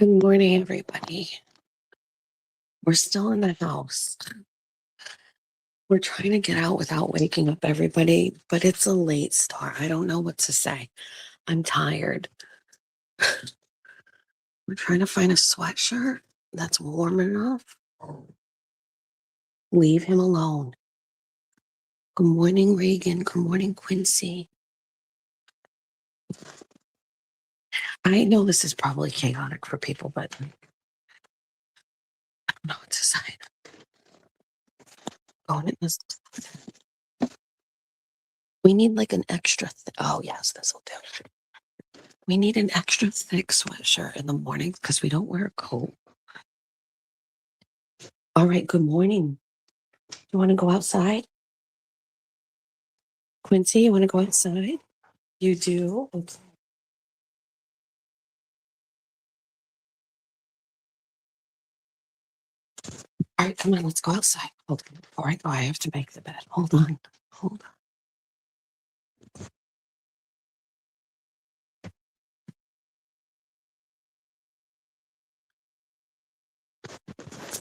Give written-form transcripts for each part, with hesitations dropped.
Good morning, everybody. We're still in the house. We're trying to get out without waking up everybody, but it's a late start. I don't know what to say. I'm tired. We're trying to find a sweatshirt that's warm enough. Leave him alone. Good morning, Regan. Good morning, Quincy. I know this is probably chaotic for people, but I don't know what to say. Going in this. We need like an extra. Oh, yes, this will do. We need an extra thick sweatshirt in the morning because we don't wear a coat. All right, good morning. You want to go outside? Quincy, you want to go outside? You do? Okay. All right, come on, let's go outside. Hold on. Before I go, I have to make the bed. Hold on. Hold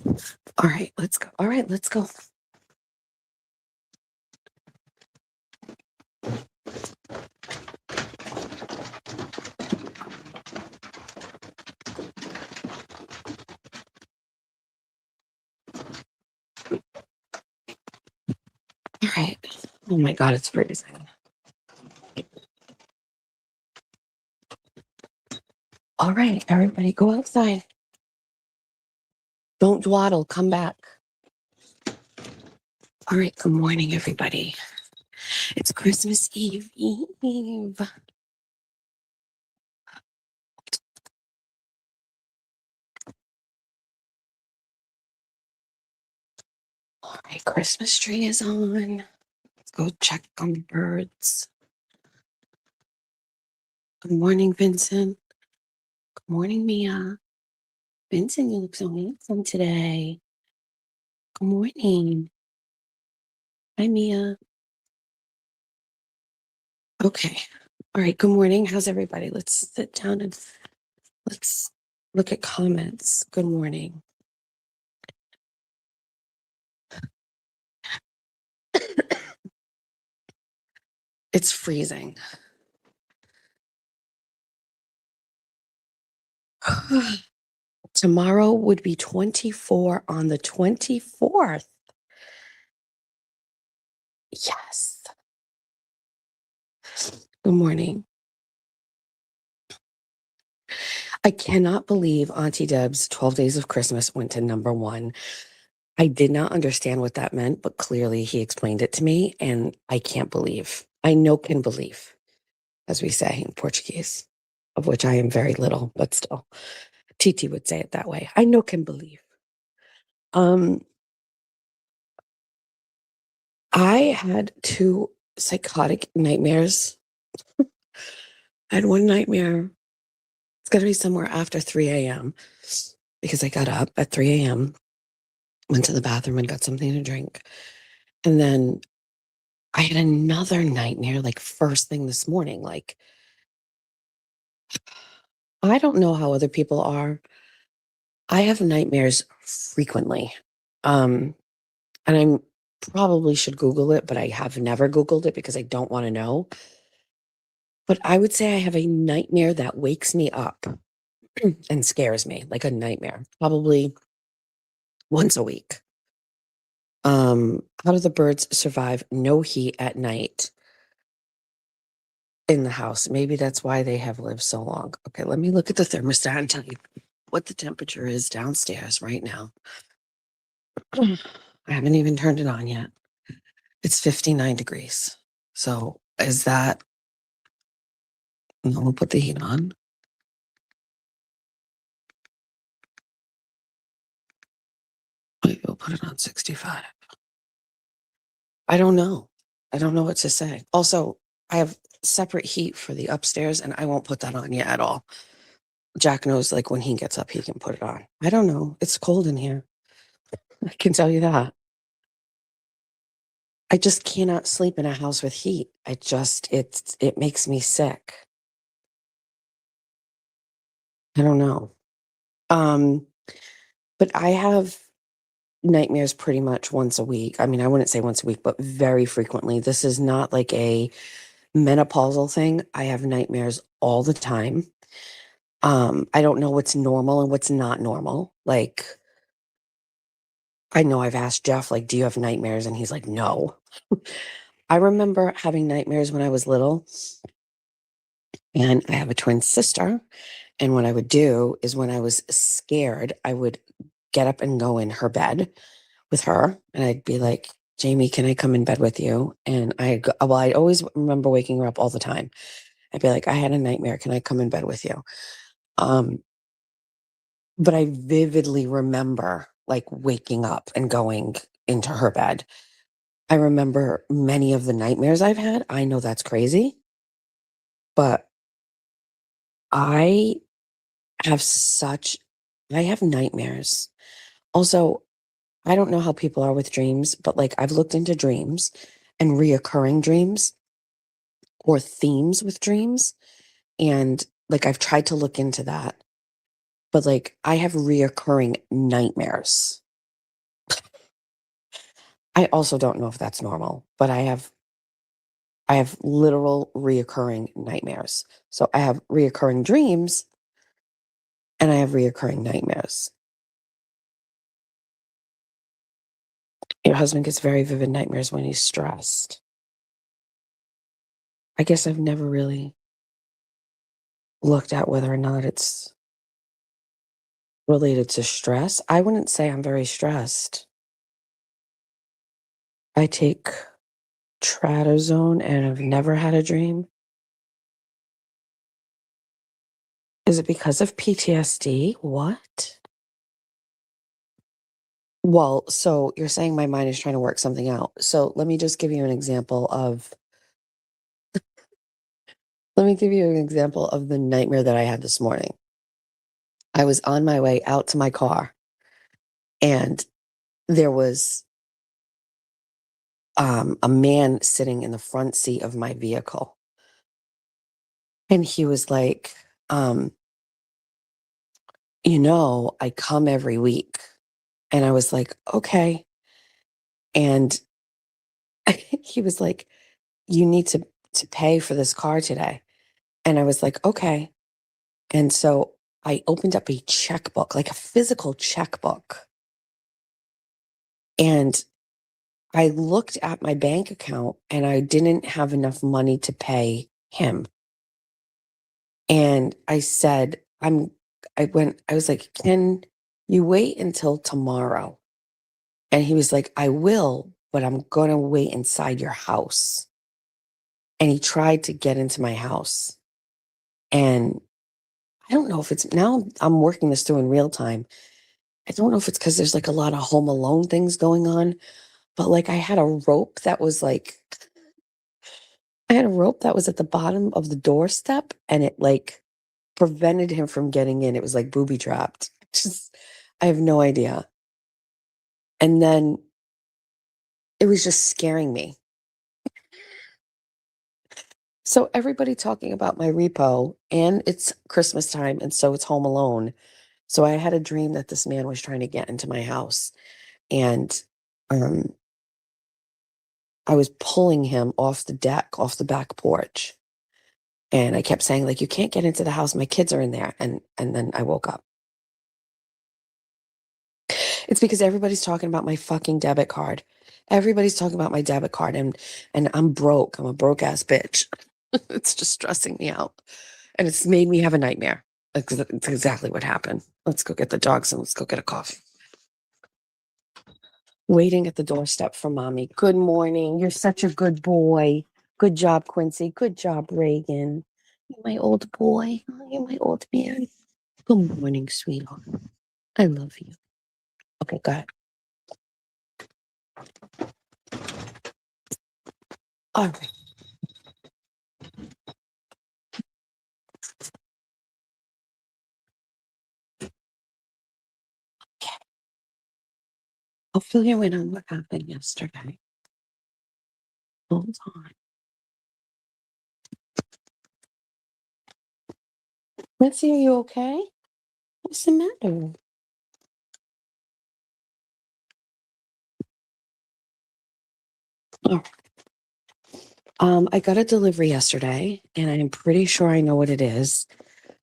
on. All right, let's go. All right, let's go. All right. Oh my God, it's freezing. All right, everybody, go outside. Don't dwaddle. Come back. All right, good morning, everybody. It's Christmas Eve. All right, Christmas tree is on. Let's go check on the birds. Good morning, Vincent. Good morning, Mia. Vincent, you look so handsome today. Good morning. Hi, Mia. Okay. All right. Good morning. How's everybody? Let's sit down and let's look at comments. Good morning. It's freezing. Tomorrow would be 24 on the 24th. Yes. Good morning. I cannot believe Auntie Deb's 12 Days of Christmas went to #1. I did not understand what that meant, but clearly he explained it to me, and I can't believe. I no can believe, as we say in Portuguese, of which I am very little, but still. Titi would say it that way. I no can believe. I had 2 psychotic nightmares. I had one nightmare. It's got to be somewhere after 3 a.m. because I got up at 3 a.m., went to the bathroom and got something to drink. And then I had another nightmare like first thing this morning. Like, I don't know how other people are. I have nightmares frequently. And I probably should Google it, but I have never Googled it because I don't want to know. But I would say I have a nightmare that wakes me up and scares me, like a nightmare, probably once a week. How do the birds survive no heat at night in the house? Maybe that's why they have lived so long. Okay, let me look at the thermostat and tell you what the temperature is downstairs right now. I haven't even turned it on yet. It's 59 degrees. So is that, we'll put the heat on. Maybe we'll put it on 65. I don't know. I don't know what to say. Also, I have separate heat for the upstairs and I won't put that on yet at all. Jack knows like when he gets up, he can put it on. I don't know. It's cold in here. I can tell you that. I just cannot sleep in a house with heat. It makes me sick. I don't know. Um, but I have nightmares pretty much once a week. I mean, I wouldn't say once a week, but very frequently. This is not like a menopausal thing. I have nightmares all the time. I don't know what's normal and what's not normal. Like, I know I've asked Jeff, like, do you have nightmares? And he's like, no. I remember having nightmares when I was little, and I have a twin sister. And what I would do is when I was scared, I would get up and go in her bed with her. And I'd be like, Jamie, can I come in bed with you? And I always remember waking her up all the time. I'd be like, I had a nightmare. Can I come in bed with you? Um, but I vividly remember like waking up and going into her bed. I remember many of the nightmares I've had. I know that's crazy, but I have such, I have nightmares. Also, I don't know how people are with dreams, but like I've looked into dreams and reoccurring dreams or themes with dreams. And like I've tried to look into that, but like I have reoccurring nightmares. I also don't know if that's normal, but I have literal reoccurring nightmares. So I have reoccurring dreams and I have reoccurring nightmares. Your husband gets very vivid nightmares when he's stressed. I guess I've never really looked at whether or not it's related to stress. I wouldn't say I'm very stressed. I take trazodone and I've never had a dream. Is it because of PTSD? What? Well, so you're saying my mind is trying to work something out. So let me give you an example of the nightmare that I had this morning. I was on my way out to my car and there was a man sitting in the front seat of my vehicle. And he was like, um, I come every week. And I was like, okay. And he was like, you need to pay for this car today. And I was like, okay. And so I opened up a checkbook, like a physical checkbook. And I looked at my bank account and I didn't have enough money to pay him. And I said, I was like, can you wait until tomorrow? And he was like, I will, but I'm going to wait inside your house. And he tried to get into my house. And I don't know if it's now I'm working this through in real time. I don't know if it's because there's like a lot of Home Alone things going on, but like I had a rope that was at the bottom of the doorstep and it like prevented him from getting in. It was like booby trapped. Just, I have no idea. And then it was just scaring me. So everybody talking about my repo and it's Christmas time and so it's Home Alone. So I had a dream that this man was trying to get into my house and um I was pulling him off the deck, off the back porch. And I kept saying like you can't get into the house, my kids are in there and then I woke up. It's because everybody's talking about my fucking debit card. Everybody's talking about my debit card and I'm broke. I'm a broke ass bitch. It's just stressing me out. And it's made me have a nightmare. It's exactly what happened. Let's go get the dogs and let's go get a coffee. Waiting at the doorstep for mommy. Good morning. You're such a good boy. Good job, Quincy. Good job, Reagan. You're my old boy. Oh, you're my old man. Good morning, sweetheart. I love you. Okay, go ahead. All right. Okay. I'll fill you in on what happened yesterday. Hold on. Quincy, are you okay? What's the matter? Oh. I got a delivery yesterday, and I'm pretty sure I know what it is.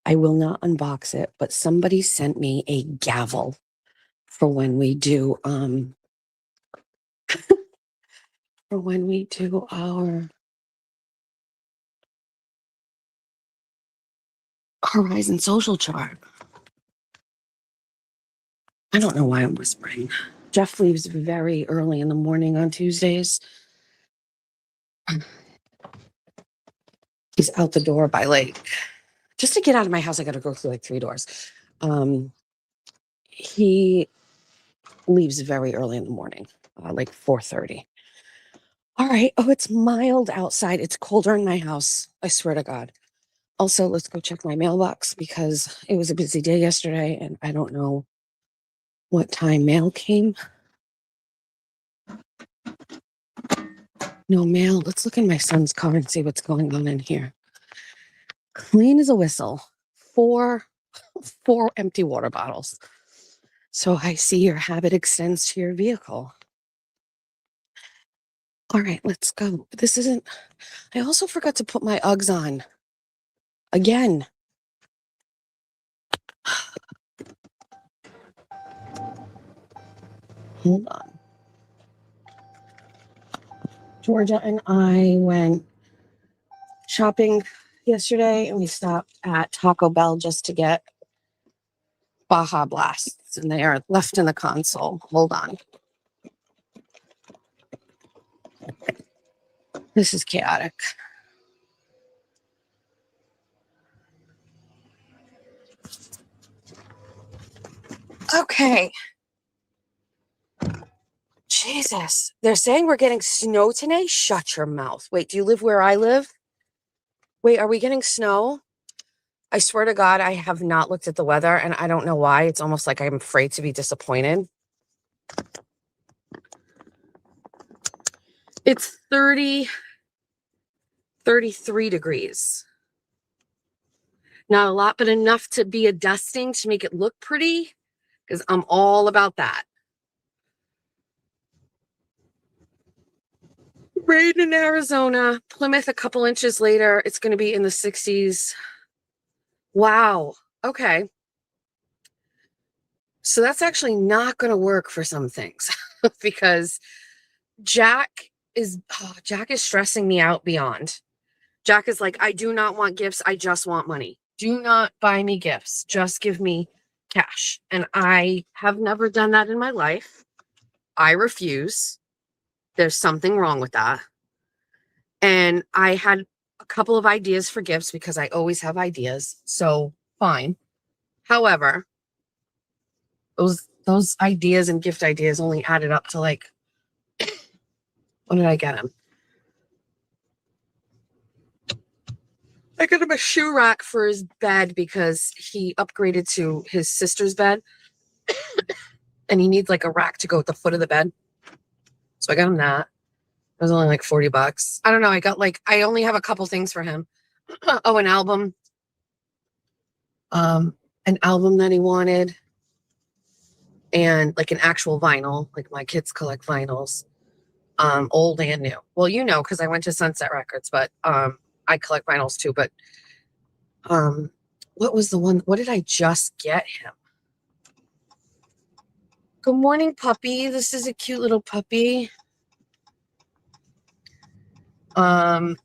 I will not unbox it, but somebody sent me a gavel for when we do our Horizon social chart. I don't know why I'm whispering. Jeff leaves very early in the morning on Tuesdays. He's out the door by just to get out of my house, I got to go through 3 doors. He leaves very early in the morning, 4:30. All right. Oh, it's mild outside. It's colder in my house. I swear to God. Also, let's go check my mailbox because it was a busy day yesterday and I don't know what time mail came. No mail. Let's look in my son's car and see what's going on in here. Clean as a whistle. Four empty water bottles. So I see your habit extends to your vehicle. All right, let's go. I also forgot to put my Uggs on. Again. Hold on. Georgia and I went shopping yesterday and we stopped at Taco Bell just to get Baja Blasts, and they are left in the console. Hold on. This is chaotic. Okay. Jesus. They're saying we're getting snow today? Shut your mouth. Wait, do you live where I live? Wait, are we getting snow? I swear to God, I have not looked at the weather, and I don't know why. It's almost like I'm afraid to be disappointed. It's 33 degrees. Not a lot, but enough to be a dusting to make it look pretty, because I'm all about that. Rain in Arizona, Plymouth a couple inches later. It's going to be in the 60s. Wow. Okay. So that's actually not going to work for some things because Jack is stressing me out beyond. Jack is like, I do not want gifts. I just want money. Do not buy me gifts. Just give me cash. And I have never done that in my life. I refuse. There's something wrong with that. And I had a couple of ideas for gifts because I always have ideas. So fine. However, those ideas and gift ideas only added up to what did I get him? I got him a shoe rack for his bed because he upgraded to his sister's bed and he needs a rack to go at the foot of the bed. So I got him that. It was only $40. I don't know. I only have a couple things for him. Oh, an album. An album that he wanted. And an actual vinyl. My kids collect vinyls. Old and new. Well, because I went to Sunset Records, but I collect vinyls too. But what was the one? What did I just get him? Good morning, puppy. This is a cute little puppy. I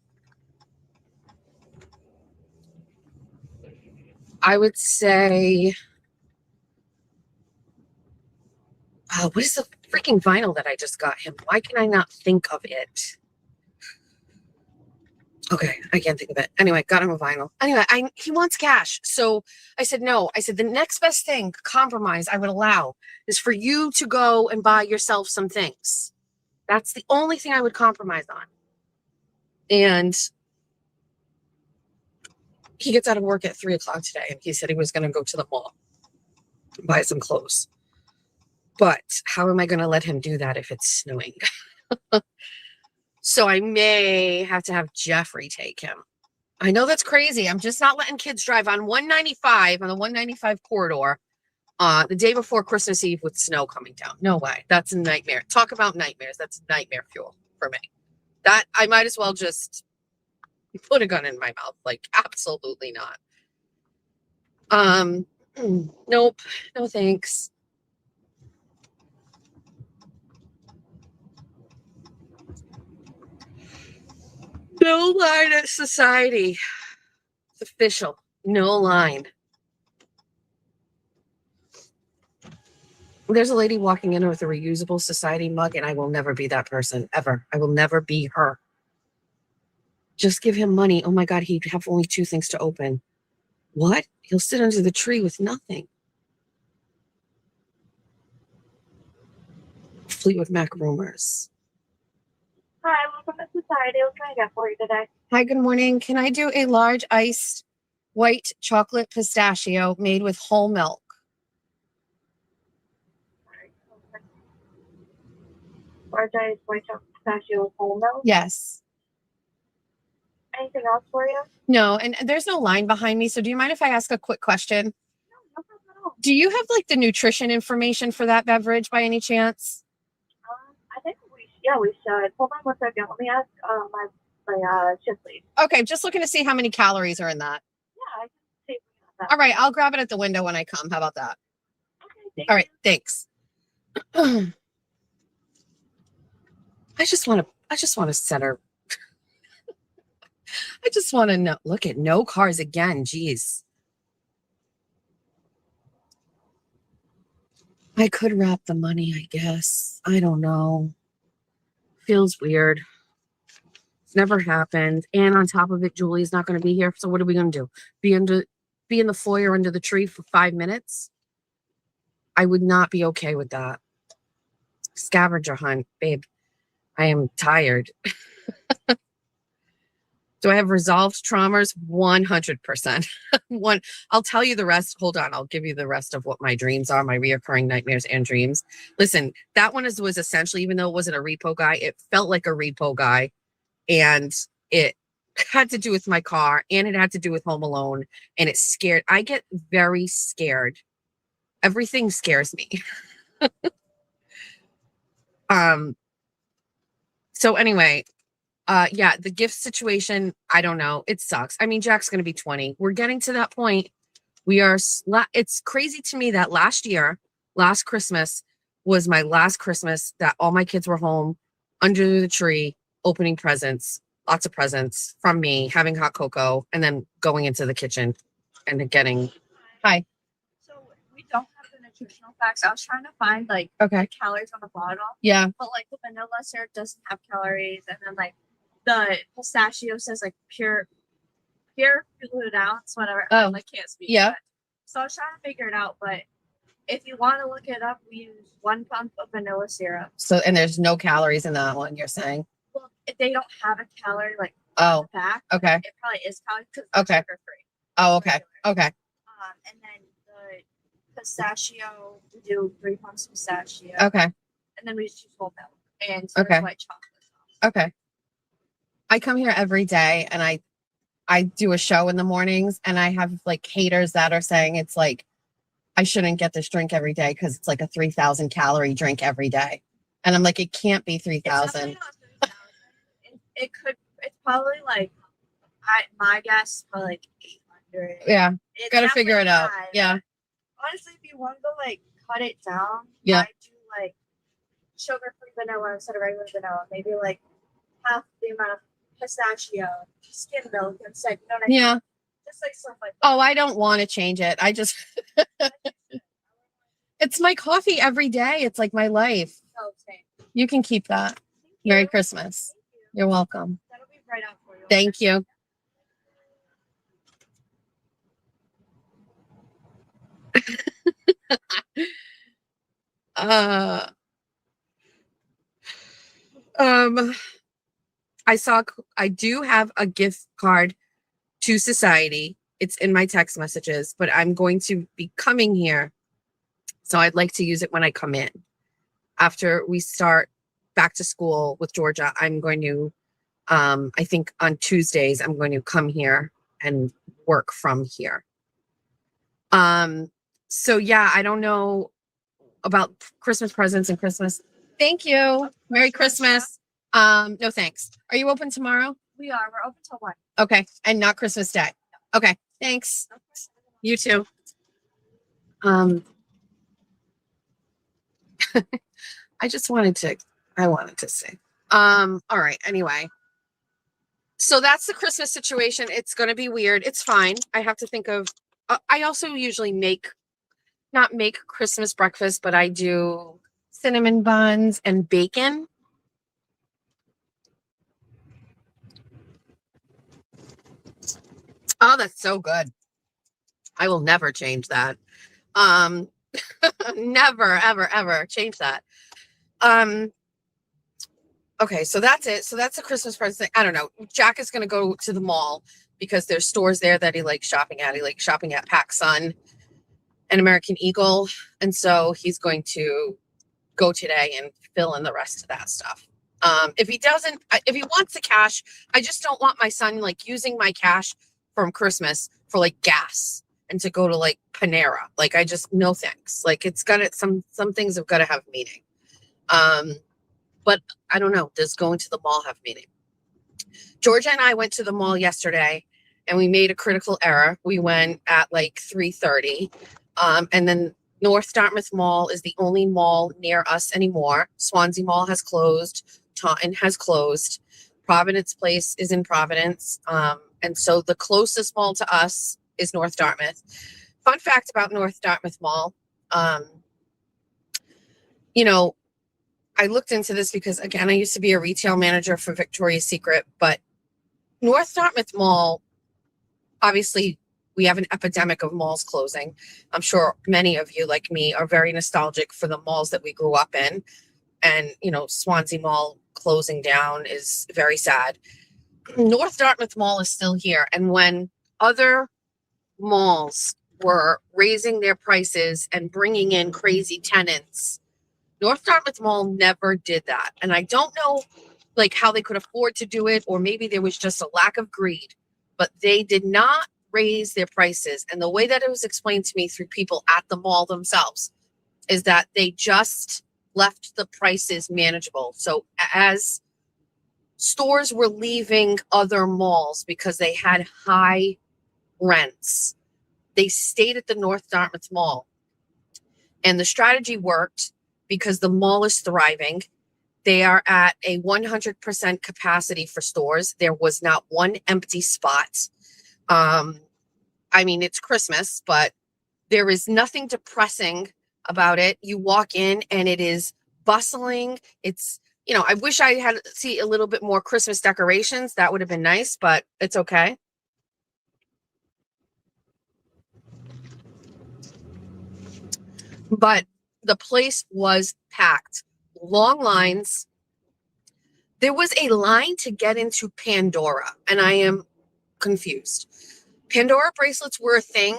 would say, what is the freaking vinyl that I just got him? Why can I not think of it? Okay, I can't think of it. Anyway, got him a vinyl. Anyway, he wants cash. So I said, no. I said, the next best thing, compromise I would allow is for you to go and buy yourself some things. That's the only thing I would compromise on. And he gets out of work at 3:00 today, and he said he was going to go to the mall and buy some clothes. But how am I going to let him do that if it's snowing? So I may have to have Jeffrey take him. I know that's crazy. I'm just not letting kids drive on 195 on the 195 corridor The day before Christmas Eve with snow coming down. No way. That's a nightmare. Talk about nightmares. That's nightmare fuel for me. That I might as well just put a gun in my mouth. Like, absolutely not. Nope. No thanks. No line at society. It's official. No line. There's a lady walking in with a reusable society mug, and I will never be that person, ever. I will never be her. Just give him money. Oh my God, he'd have only 2 things to open. What? He'll sit under the tree with nothing. Fleetwood Mac rumors. Hi, welcome to Society. What can I get for you today? Hi, good morning. Can I do a large iced white chocolate pistachio made with whole milk? Large ice white chocolate pistachio with whole milk. Yes. Anything else for you? No, and there's no line behind me, so do you mind if I ask a quick question? No problem at all. Do you have like the nutrition information for that beverage by any chance? I think we should. Hold on 1 second. Let me ask my shift lead. Okay, just looking to see how many calories are in that. Yeah, I can see if we have that. All right, I'll grab it at the window when I come. How about that? Okay, All right, thanks. I just want to set her. I just want to know. Look at no cars again. Jeez. I could wrap the money, I guess. I don't know. Feels weird. It's never happened. And on top of it, Julie's not going to be here. So what are we going to do? Be in the foyer under the tree for 5 minutes? I would not be okay with that. Scavenger hunt, babe. I am tired. Do I have resolved traumas? 100%. I'll tell you the rest. Hold on. I'll give you the rest of what my dreams are, my reoccurring nightmares and dreams. Listen, that one was essentially, even though it wasn't a repo guy, it felt like a repo guy. And it had to do with my car, and it had to do with Home Alone. And it scared. I get very scared. Everything scares me. So anyway, yeah, the gift situation, I don't know. It sucks. I mean, Jack's going to be 20. We're getting to that point. It's crazy to me that last Christmas was my last Christmas that all my kids were home under the tree, opening presents, lots of presents from me, having hot cocoa, and then going into the kitchen and getting, hi. So we don't have the nutritional facts. I was trying to find like Okay. the calories on the bottle. Yeah. But like the vanilla syrup doesn't have calories, and then like the pistachio says like pure fluid ounce, whatever. Oh, I can't speak. yeah. But, so I was trying to figure it out, but if you want to look it up, we use 1 pump of vanilla syrup. So, and there's no calories in that one, you're saying? Well, if they don't have a calorie like Oh, on the back, okay. it probably is calories because Okay. it's sugar free. Oh, okay. Okay. And then the pistachio, we do 3 pumps of pistachio. Okay. And then we just use whole milk and Okay. white chocolate. Okay. I come here every day and I do a show in the mornings, and I have like haters that are saying it's like I shouldn't get this drink every day because it's like a 3,000 calorie drink every day. And I'm like, it can't be 3,000. It's probably like, my guess, probably like 800. Yeah. It's Gotta figure it out. high. Yeah. Honestly, if you want to like cut it down, Yeah. I do like sugar-free vanilla instead of regular vanilla. Maybe like half the amount of pistachio, skim milk instead. You know what I mean? Yeah. Just like stuff like that. Oh, I don't want to change it. I just, it's my coffee every day. It's like my life. Oh, same. You can keep that. Thank you. Merry Christmas. Thank you. You're welcome. That'll be right out for you. Thank you. I do have a gift card to Society. It's in my text messages, but I'm going to be coming here. So I'd like to use it when I come in. After we start back to school with Georgia, I'm going to, I think on Tuesdays, I'm going to come here and work from here. So yeah, I don't know about Christmas presents and Christmas. Thank you. Merry Christmas. No thanks. Are you open tomorrow? We are. We're open till 1. Okay. And not Christmas Day. Okay. Thanks. You too. I wanted to say. All right. Anyway. So that's the Christmas situation. It's going to be weird. It's fine. I have to think of, I also usually not make Christmas breakfast, but I do cinnamon buns and bacon. Oh, that's so good. I will never change that. Never, ever, ever change that. Okay, so that's it. So that's a Christmas present. I don't know. Jack is going to go to the mall because there's stores there that he likes shopping at. He likes shopping at PacSun and American Eagle. And so he's going to go today and fill in the rest of that stuff. If he wants the cash, I just don't want my son like using my cash from Christmas for like gas and to go to like Panera. Like no thanks. Like some things have got to have meaning. But I don't know. Does going to the mall have meaning? Georgia and I went to the mall yesterday and we made a critical error. We went at like 3:30. And then North Dartmouth Mall is the only mall near us anymore. Swansea Mall has closed. Taunton has closed. Providence Place is in Providence. And so the closest mall to us is North Dartmouth. Fun fact about North Dartmouth Mall. I looked into this because, again, I used to be a retail manager for Victoria's Secret, but North Dartmouth Mall, obviously, we have an epidemic of malls closing. I'm sure many of you, like me, are very nostalgic for the malls that we grew up in. And, Swansea Mall closing down is very sad. North Dartmouth Mall is still here. And when other malls were raising their prices and bringing in crazy tenants, North Dartmouth Mall never did that. And I don't know like how they could afford to do it, or maybe there was just a lack of greed, but they did not raise their prices. And the way that it was explained to me through people at the mall themselves is that they just left the prices manageable. So as stores were leaving other malls because they had high rents, they stayed at the North Dartmouth Mall. And the strategy worked because the mall is thriving. They are at a 100% capacity for stores. There was not one empty spot. It's Christmas, but there is nothing depressing about it. You walk in and it is bustling. It's, I wish I had see a little bit more Christmas decorations. That would have been nice, but it's okay. But the place was packed. Long lines. There was a line to get into Pandora, and I am confused. Pandora bracelets were a thing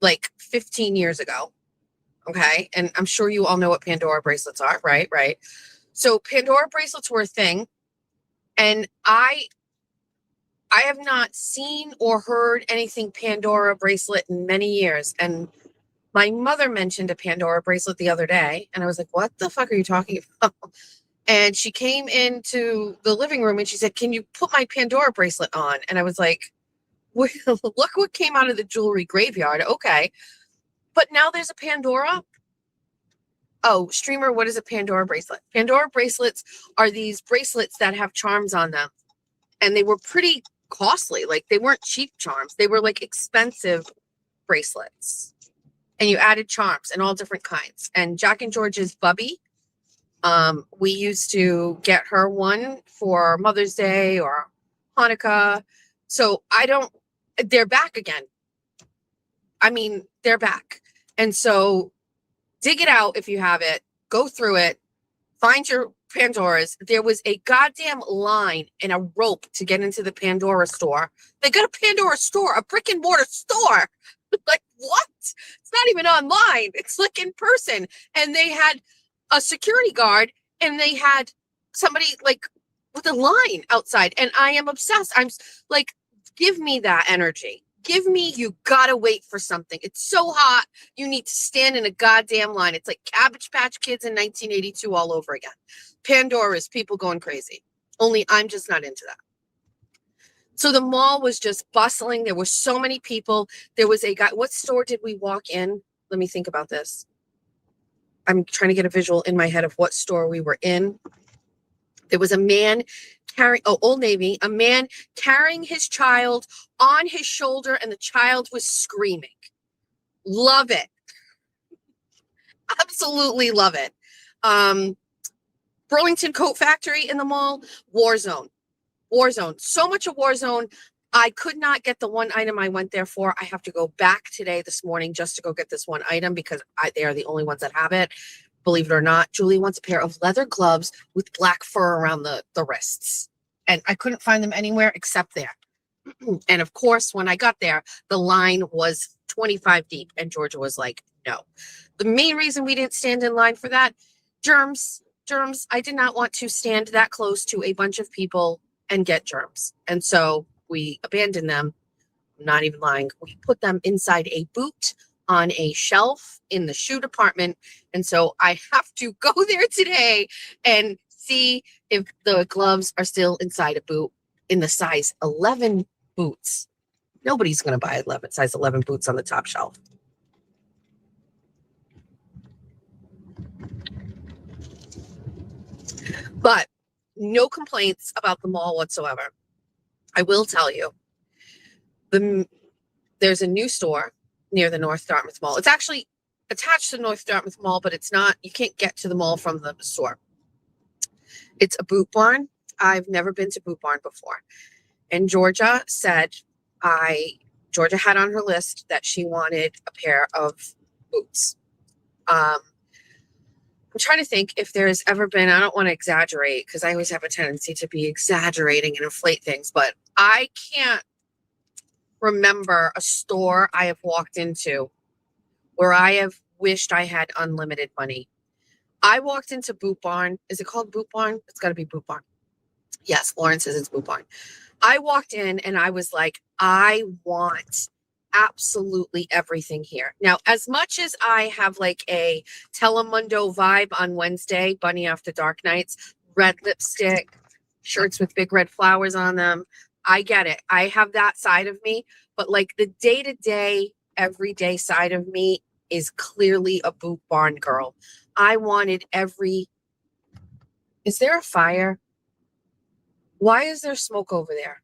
like 15 years ago. Okay. And I'm sure you all know what Pandora bracelets are, right? Right. So Pandora bracelets were a thing. And I have not seen or heard anything Pandora bracelet in many years. And my mother mentioned a Pandora bracelet the other day, and I was like, what the fuck are you talking about? And she came into the living room and she said, can you put my Pandora bracelet on? And I was like, look what came out of the jewelry graveyard. Okay. But now there's a Pandora. Oh, streamer, what is a Pandora bracelet? Pandora bracelets are these bracelets that have charms on them. And they were pretty costly. Like they weren't cheap charms. They were like expensive bracelets. And you added charms and all different kinds. And Jack and George's Bubby, we used to get her one for Mother's Day or Hanukkah. So they're back again. They're back. And so dig it out if you have it. Go through it. Find your Pandoras. There was a goddamn line and a rope to get into the Pandora store. They got a Pandora store, a brick and mortar store. Like, what? It's not even online. It's like in person. And they had a security guard and they had somebody like with a line outside. And I am obsessed. I'm like, give me that energy. Give me, you gotta wait for something. It's so hot. You need to stand in a goddamn line. It's like Cabbage Patch Kids in 1982 all over again. Pandora's, people going crazy. Only I'm just not into that. So the mall was just bustling. There were so many people. There was a guy. What store did we walk in? Let me think about this. I'm trying to get a visual in my head of what store we were in. There was a man carrying, Old Navy, a man carrying his child on his shoulder, and the child was screaming. Love it. Absolutely love it. Burlington Coat Factory in the mall, Warzone. So much of Warzone. I could not get the one item I went there for. I have to go back today, this morning, just to go get this one item because they are the only ones that have it. Believe it or not, Julie wants a pair of leather gloves with black fur around the wrists. And I couldn't find them anywhere except there. And of course, when I got there, the line was 25 deep. And Georgia was like, no. The main reason we didn't stand in line for that, germs. I did not want to stand that close to a bunch of people and get germs. And so we abandoned them. I'm not even lying. We put them inside a boot on a shelf in the shoe department. And so I have to go there today and see if the gloves are still inside a boot in the size 11 boots. Nobody's going to buy size 11 boots on the top shelf. But no complaints about the mall whatsoever. I will tell you, there's a new store near the North Dartmouth Mall. It's actually attached to North Dartmouth Mall, but it's not, you can't get to the mall from the store. It's a Boot Barn. I've never been to Boot Barn before. And Georgia said, Georgia had on her list that she wanted a pair of boots. I'm trying to think if there's ever been, I don't want to exaggerate because I always have a tendency to be exaggerating and inflate things, but I can't remember a store I have walked into where I have wished I had unlimited money. I walked into Boot Barn. Is it called Boot Barn? It's got to be Boot Barn. Yes, Lauren says it's Boot Barn. I walked in and I was like, I want absolutely everything here. Now, as much as I have like a Telemundo vibe on Wednesday, Bunny After Dark Nights, red lipstick, shirts with big red flowers on them, I get it. I have that side of me, but like the day-to-day, everyday side of me is clearly a Boot Barn girl. I wanted Is there a fire? Why is there smoke over there?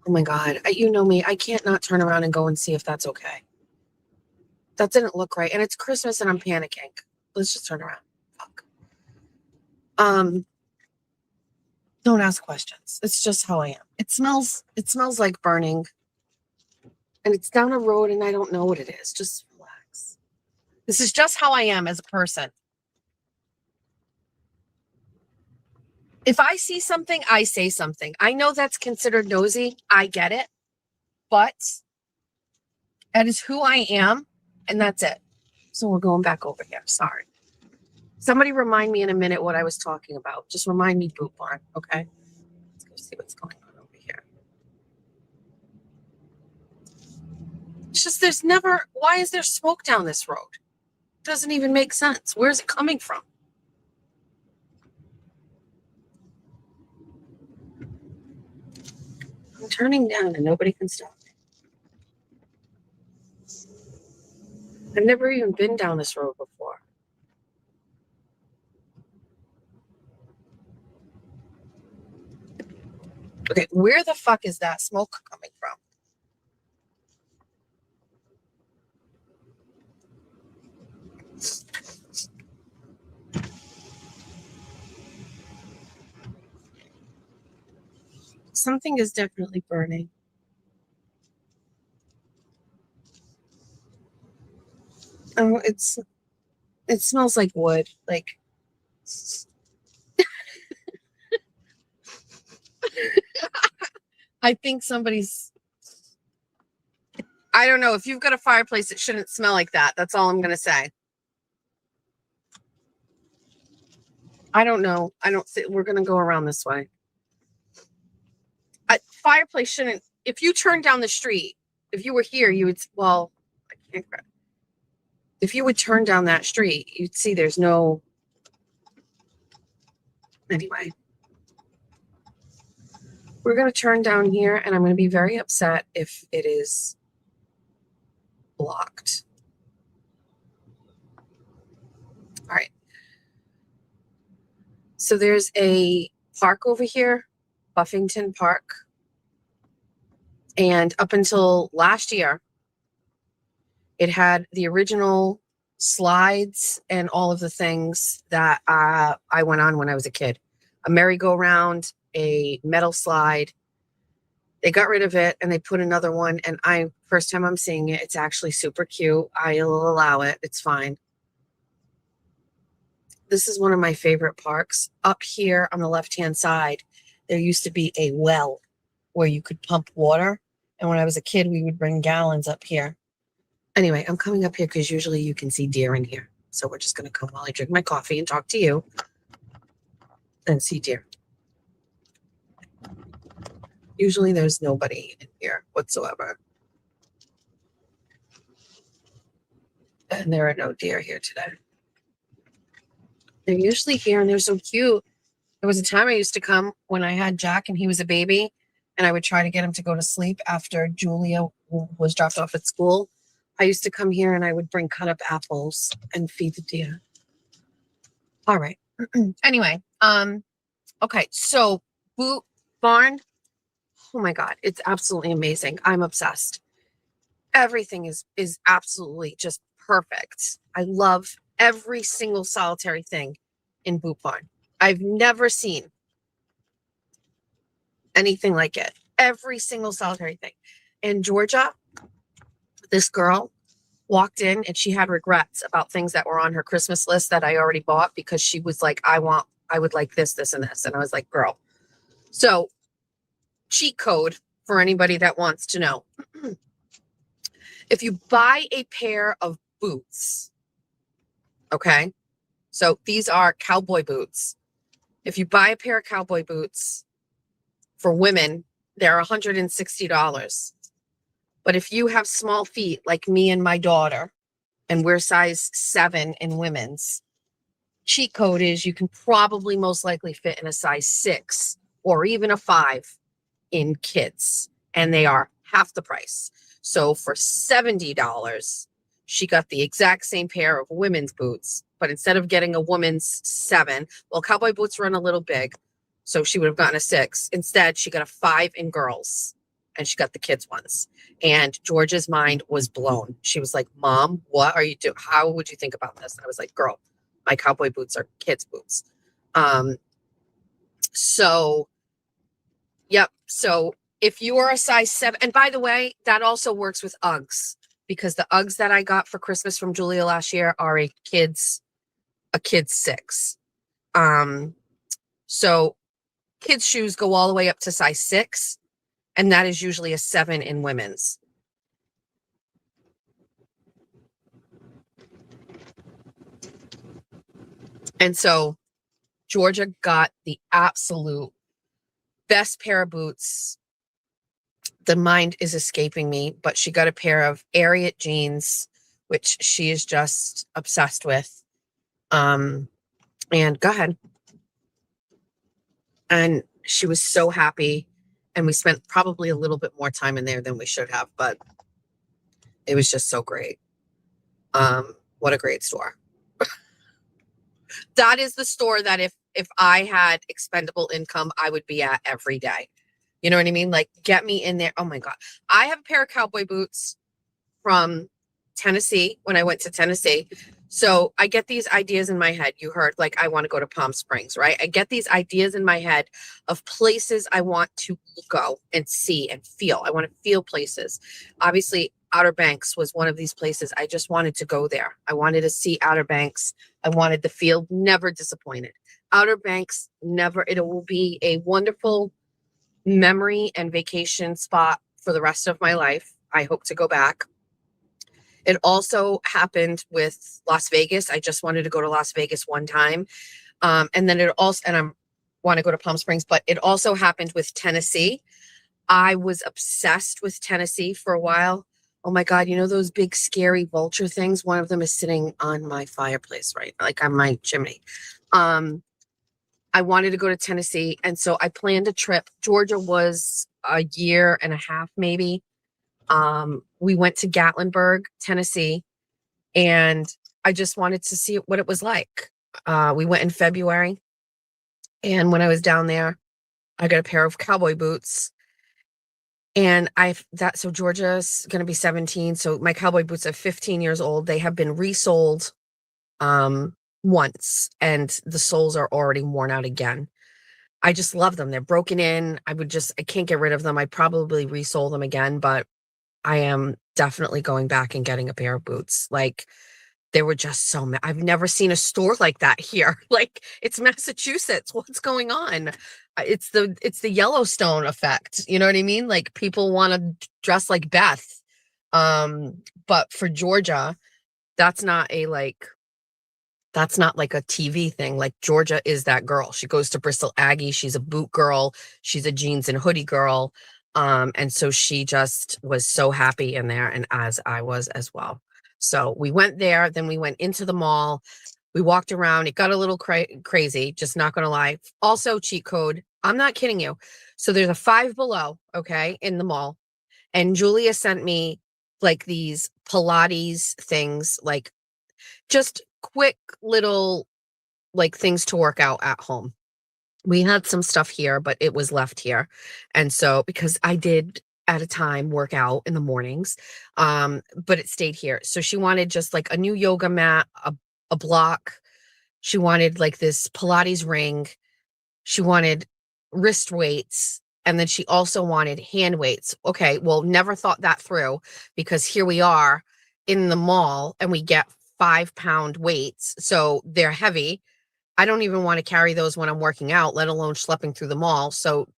Oh my God. You know me. I can't not turn around and go and see if that's okay. That didn't look right. And it's Christmas and I'm panicking. Let's just turn around. Fuck. Don't ask questions. It's just how I am. It smells like burning. And it's down a road and I don't know what it is. Just relax. This is just how I am as a person. If I see something, I say something. I know that's considered nosy. I get it. But that is who I am. And that's it. So we're going back over here. Sorry. Somebody remind me in a minute what I was talking about. Just remind me, Boot Barn. Okay. Let's go see what's going on over here. It's just why is there smoke down this road? It doesn't even make sense. Where's it coming from? I'm turning down and nobody can stop me. I've never even been down this road before. Okay, where the fuck is that smoke coming from? Something is definitely burning. Oh, it smells like wood. Like I think I don't know. If you've got a fireplace, it shouldn't smell like that. That's all I'm going to say. I don't know. We're going to go around this way. Fireplace shouldn't if you turn down the street, if you were here, you would, well, I can't, if you would turn down that street, you'd see there's no, anyway. We're going to turn down here, and I'm going to be very upset if it is blocked. All right. So there's a park over here, Buffington Park. And up until last year, it had the original slides and all of the things that I went on when I was a kid. A merry-go-round, a metal slide. They got rid of it and they put another one. And first time I'm seeing it, it's actually super cute. I'll allow it. It's fine. This is one of my favorite parks. Up here on the left-hand side, there used to be a well where you could pump water. And when I was a kid, we would bring gallons up here. Anyway, I'm coming up here because usually you can see deer in here. So we're just going to come while I drink my coffee and talk to you and see deer. Usually there's nobody in here whatsoever. And there are no deer here today. They're usually here and they're so cute. There was a time I used to come when I had Jack and he was a baby, and I would try to get him to go to sleep after Julia was dropped off at school. I used to come here and I would bring cut up apples and feed the deer. All right. Anyway, okay, so Boot Barn. Oh my God, it's absolutely amazing. I'm obsessed. Everything is absolutely just perfect. I love every single solitary thing in Boot Barn. I've never seen anything like it. Every single solitary thing. In Georgia, this girl walked in and she had regrets about things that were on her Christmas list that I already bought because she was like, I would like this, this, and this. And I was like, girl. So, cheat code for anybody that wants to know. If you buy a pair of boots, okay? So these are cowboy boots. If you buy a pair of cowboy boots for women, they're $160. But if you have small feet like me and my daughter, and we're size 7 in women's, cheat code is you can probably most likely fit in a size 6 or even a 5 in kids, and they are half the price. So for $70, she got the exact same pair of women's boots, but instead of getting a woman's 7, well, cowboy boots run a little big, so she would have gotten a 6. Instead, she got a 5 in girls, and she got the kids ones. And Georgia's mind was blown. She was like, Mom, what are you doing? How would you think about this? And I was like, girl, my cowboy boots are kids' boots. Yep. So if you are a size 7, and by the way, that also works with Uggs, because the Uggs that I got for Christmas from Julia last year are a kid's 6. So kids' shoes go all the way up to size 6, and that is usually a 7 in women's. And so Georgia got the absolute best pair of boots. The mind is escaping me, but she got a pair of Ariat jeans, which she is just obsessed with. And go ahead. And she was so happy. And we spent probably a little bit more time in there than we should have, but it was just so great. What a great store. That is the store that if I had expendable income, I would be at every day. You know what I mean? Like, get me in there. Oh my God. I have a pair of cowboy boots from Tennessee when I went to Tennessee. So I get these ideas in my head. You heard, like, I want to go to Palm Springs, right? I get these ideas in my head of places I want to go and see and feel. I want to feel places. Obviously, Outer Banks was one of these places. I just wanted to go there. I wanted to see Outer Banks. I wanted the feel. Never disappointed. Outer Banks, never. It will be a wonderful memory and vacation spot for the rest of my life. I hope to go back. It also happened with Las Vegas. I just wanted to go to Las Vegas one time. And then it also, and I want to go to Palm Springs, but it also happened with Tennessee. I was obsessed with Tennessee for a while. Oh my God, you know those big scary vulture things? One of them is sitting on my fireplace, right? Like on my chimney. I wanted to go to Tennessee, and so I planned a trip. Georgia was a year and a half, maybe. We went to Gatlinburg, Tennessee, and I just wanted to see what it was like. We went in February, and when I was down there, I got a pair of cowboy boots. And so Georgia's going to be 17. So my cowboy boots are 15 years old. They have been resold once, and the soles are already worn out again. I just love them. They're broken in. I can't get rid of them. I'd probably resole them again, but I am definitely going back and getting a pair of boots. Like, they were just I've never seen a store like that here. Like, it's Massachusetts. What's going on? It's the Yellowstone effect. You know what I mean? Like, people want to dress like Beth. But for Georgia, that's not like a TV thing. Like, Georgia is that girl. She goes to Bristol Aggie. She's a boot girl. She's a jeans and hoodie girl. And so she just was so happy in there, and as I was as well. So we went there, then we went into the mall. We walked around. It got a little crazy, just not going to lie. Also, cheat code. I'm not kidding you. So there's a Five Below, okay, in the mall. And Julia sent me like these Pilates things, like just quick little like things to work out at home. We had some stuff here, but it was left here. And so, because I did at a time work out in the mornings, but it stayed here. So she wanted just like a new yoga mat, a block. She wanted like this Pilates ring. She wanted wrist weights. And then she also wanted hand weights. Okay, well, never thought that through, because here we are in the mall and we get 5-pound weights. So they're heavy. I don't even want to carry those when I'm working out, let alone schlepping through the mall. So,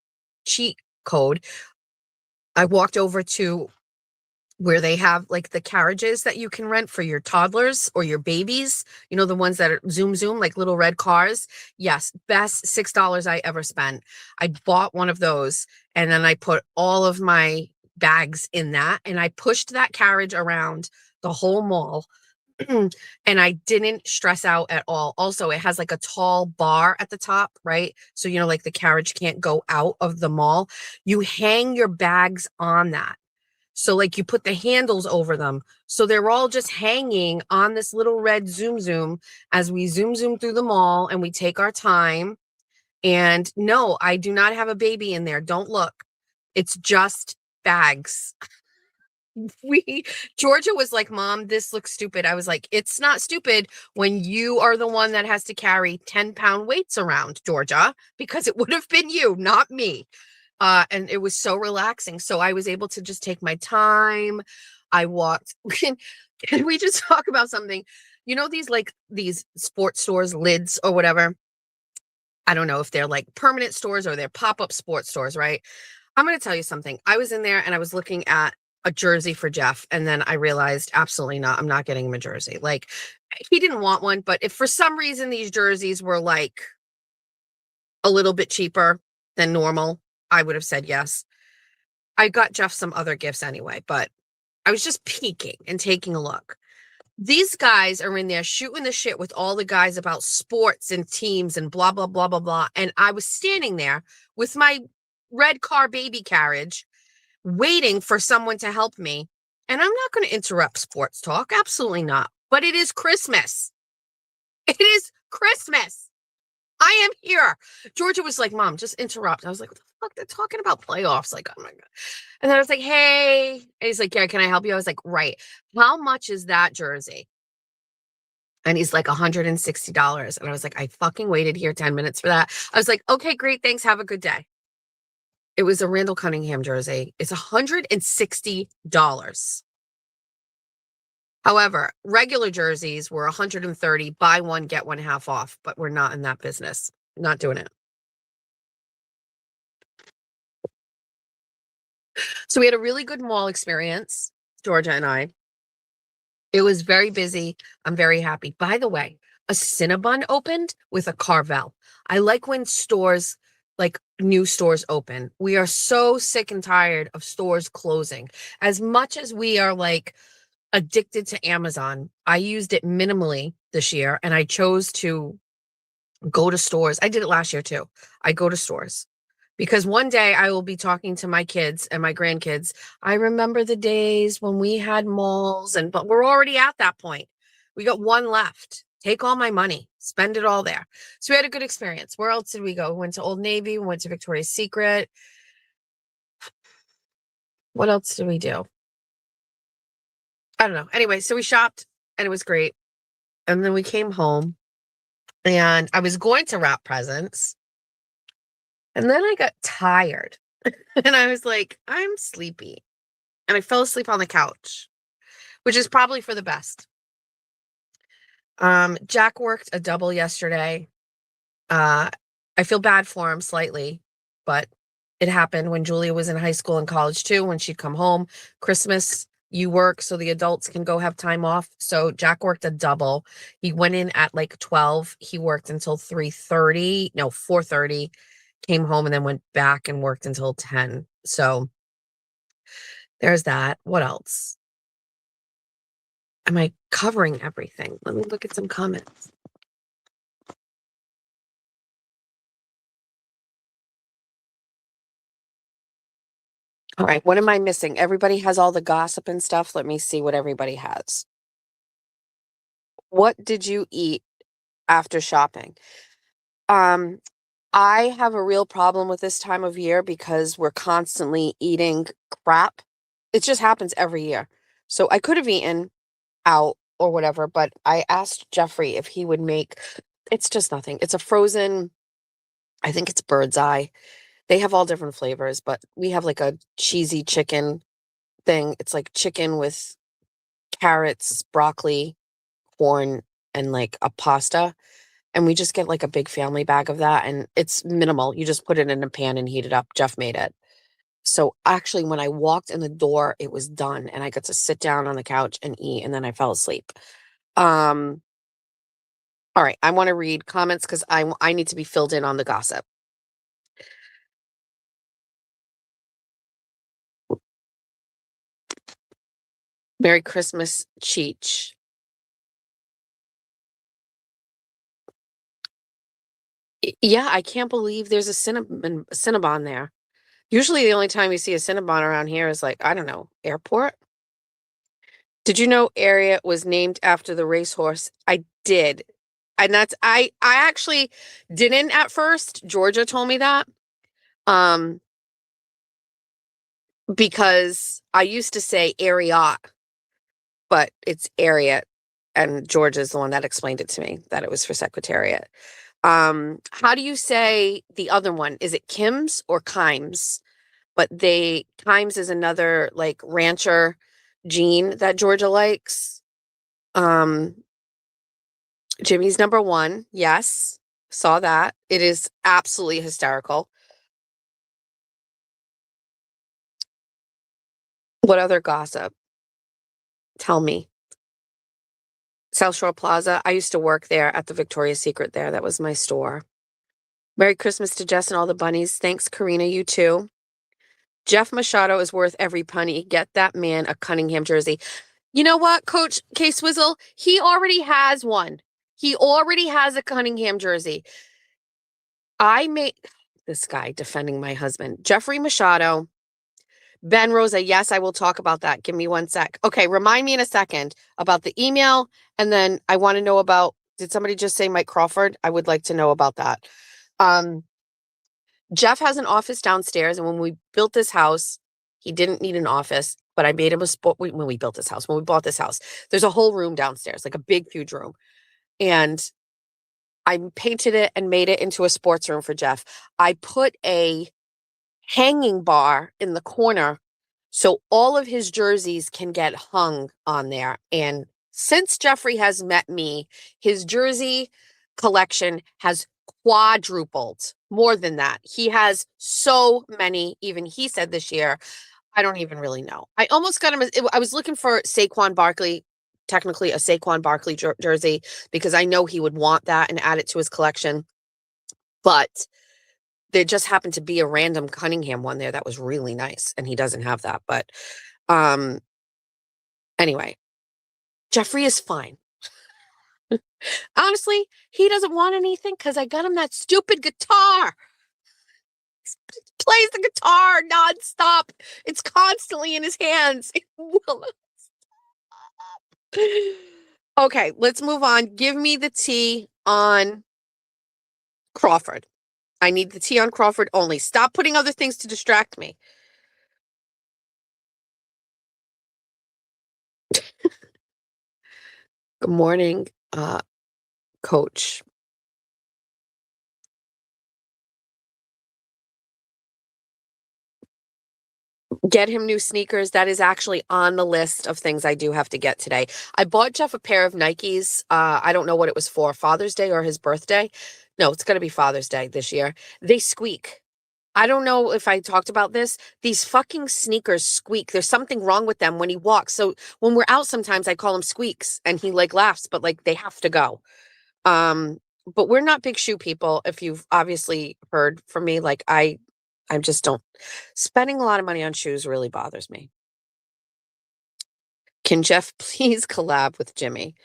cheat code. I walked over to where they have like the carriages that you can rent for your toddlers or your babies. You know, the ones that are zoom, like little red cars. Yes, best $6 I ever spent. I bought one of those, and then I put all of my bags in that, and I pushed that carriage around the whole mall. And I didn't stress out at all. Also, it has like a tall bar at the top, right? So, you know, like the carriage can't go out of the mall. You hang your bags on that. So, like, you put the handles over them. So they're all just hanging on this little red zoom as we zoom through the mall, and we take our time. And no, I do not have a baby in there. Don't look. It's just bags. Georgia was like, Mom, this looks stupid. I was like, it's not stupid when you are the one that has to carry 10-pound weights around, Georgia, because it would have been you, not me. And it was so relaxing. So I was able to just take my time. I walked. Can we just talk about something? You know, these sports stores, Lids or whatever. I don't know if they're like permanent stores or they're pop-up sports stores, right? I'm going to tell you something. I was in there and I was looking at a jersey for Jeff, and then I realized absolutely not. I'm not getting him a jersey. Like, he didn't want one, but if for some reason these jerseys were like a little bit cheaper than normal, I would have said yes. I got Jeff some other gifts anyway, but I was just peeking and taking a look. These guys are in there shooting the shit with all the guys about sports and teams and blah, blah, blah, blah, blah. And I was standing there with my red car baby carriage waiting for someone to help me. And I'm not going to interrupt sports talk. Absolutely not. But it is Christmas. It is Christmas. I am here. Georgia was like, Mom, just interrupt. I was like, what the fuck? They're talking about playoffs. Like, oh my God. And then I was like, hey. And he's like, yeah, can I help you? I was like, right. How much is that jersey? And he's like, $160. And I was like, I fucking waited here 10 minutes for that. I was like, okay, great. Thanks. Have a good day. It was a Randall Cunningham jersey. It's $160. However, regular jerseys were $130, buy one, get one half off, but we're not in that business. Not doing it. So we had a really good mall experience, Georgia and I. It was very busy. I'm very happy. By the way, a Cinnabon opened with a Carvel. I like when stores like new stores open. We are so sick and tired of stores closing. As much as we are like addicted to Amazon, I used it minimally this year and I chose to go to stores. I did it last year too. I go to stores because one day I will be talking to my kids and my grandkids. I remember the days when we had malls, but we're already at that point. We got one left. Take all my money, spend it all there. So we had a good experience. Where else did we go? We went to Old Navy, we went to Victoria's Secret. What else did we do? I don't know. Anyway, so we shopped and it was great. And then we came home and I was going to wrap presents. And then I got tired and I was like, I'm sleepy. And I fell asleep on the couch, which is probably for the best. Jack worked a double yesterday. I feel bad for him slightly, but it happened when Julia was in high school and college too, when she'd come home. Christmas, you work so the adults can go have time off. So Jack worked a double. He went in at like 12. He worked until 3:30, no, 4:30, came home and then went back and worked until 10. So there's that. What else? Am I covering everything? Let me look at some comments. All right, what am I missing? Everybody has all the gossip and stuff. Let me see what everybody has. What did you eat after shopping? I have a real problem with this time of year because we're constantly eating crap. It just happens every year. So I could have eaten out or whatever, but I asked Jeffrey if he would make, it's just nothing. It's a frozen, I think it's Bird's Eye. They have all different flavors, but we have like a cheesy chicken thing. It's like chicken with carrots, broccoli, corn, and like a pasta. And we just get like a big family bag of that. And it's minimal. You just put it in a pan and heat it up. Jeff made it. So actually, when I walked in the door, it was done. And I got to sit down on the couch and eat. And then I fell asleep. All right. I want to read comments because I need to be filled in on the gossip. Merry Christmas, Cheech. Yeah, I can't believe there's a Cinnabon there. Usually the only time you see a Cinnabon around here is like, I don't know, airport. Did you know Ariat was named after the racehorse? I did. And I actually didn't at first. Georgia told me that. Because I used to say Ariat, but it's Ariat. And Georgia's the one that explained it to me, that it was for Secretariat. How do you say the other one? Is it Kim's or Kimes? But Kimes is another like rancher jean that Georgia likes. Jimmy's number one. Yes. Saw that. It is absolutely hysterical. What other gossip? Tell me. South Shore Plaza. I used to work there at the Victoria's Secret there. That was my store. Merry Christmas to Jess and all the bunnies. Thanks, Karina. You too. Jeff Machado is worth every penny. Get that man a Cunningham jersey. You know what, Coach K Swizzle? He already has one. He already has a Cunningham jersey. This guy defending my husband. Jeffrey Machado. Ben Rosa, yes, I will talk about that. Give me 1 sec. Okay, remind me in a second about the email. And then I want to know about, did somebody just say Mike Crawford? I would like to know about that. Jeff has an office downstairs. And when we built this house, he didn't need an office, but I made him a sport. When we built this house, when we bought this house, there's a whole room downstairs, like a big, huge room. And I painted it and made it into a sports room for Jeff. I put a hanging bar in the corner so all of his jerseys can get hung on there. And since Jeffrey has met me, his jersey collection has quadrupled. More than that. He has so many, even he said this year. I don't even really know. I almost got him. I was looking for Saquon Barkley, technically a Saquon Barkley jersey, because I know he would want that and add it to his collection. But there just happened to be a random Cunningham one there that was really nice, and he doesn't have that. But anyway, Jeffrey is fine. Honestly, he doesn't want anything because I got him that stupid guitar. He plays the guitar nonstop. It's constantly in his hands. It will not stop. Okay, let's move on. Give me the tea on Crawford. I need the tea on Crawford only. Stop putting other things to distract me. Good morning, Coach. Get him new sneakers. That is actually on the list of things I do have to get today. I bought Jeff a pair of Nikes. I don't know what it was for, Father's Day or his birthday. No, it's going to be Father's Day this year. They squeak. I don't know if I talked about this. These fucking sneakers squeak. There's something wrong with them when he walks. So when we're out, sometimes I call him Squeaks and he like laughs, but like they have to go. But we're not big shoe people. If you've obviously heard from me, like I just don't. Spending a lot of money on shoes really bothers me. Can Jeff please collab with Jimmy?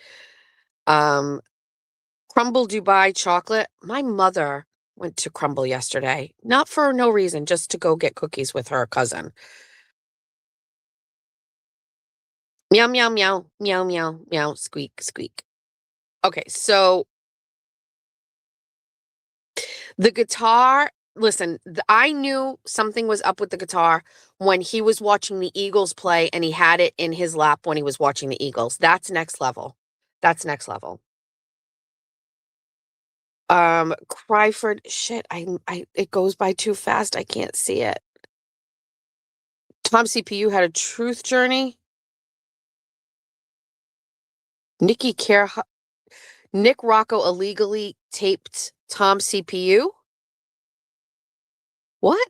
Crumble Dubai chocolate. My mother went to Crumble yesterday, not for no reason, just to go get cookies with her cousin. Meow, meow, meow, meow, meow, meow, squeak, squeak. Okay, so the guitar, listen, I knew something was up with the guitar when he was watching the Eagles play and he had it in his lap when he was watching the Eagles. That's next level. That's next level. Cryford, shit, it goes by too fast. I can't see it. Tom CPU had a truth journey. Nick Rocco illegally taped Tom CPU. What?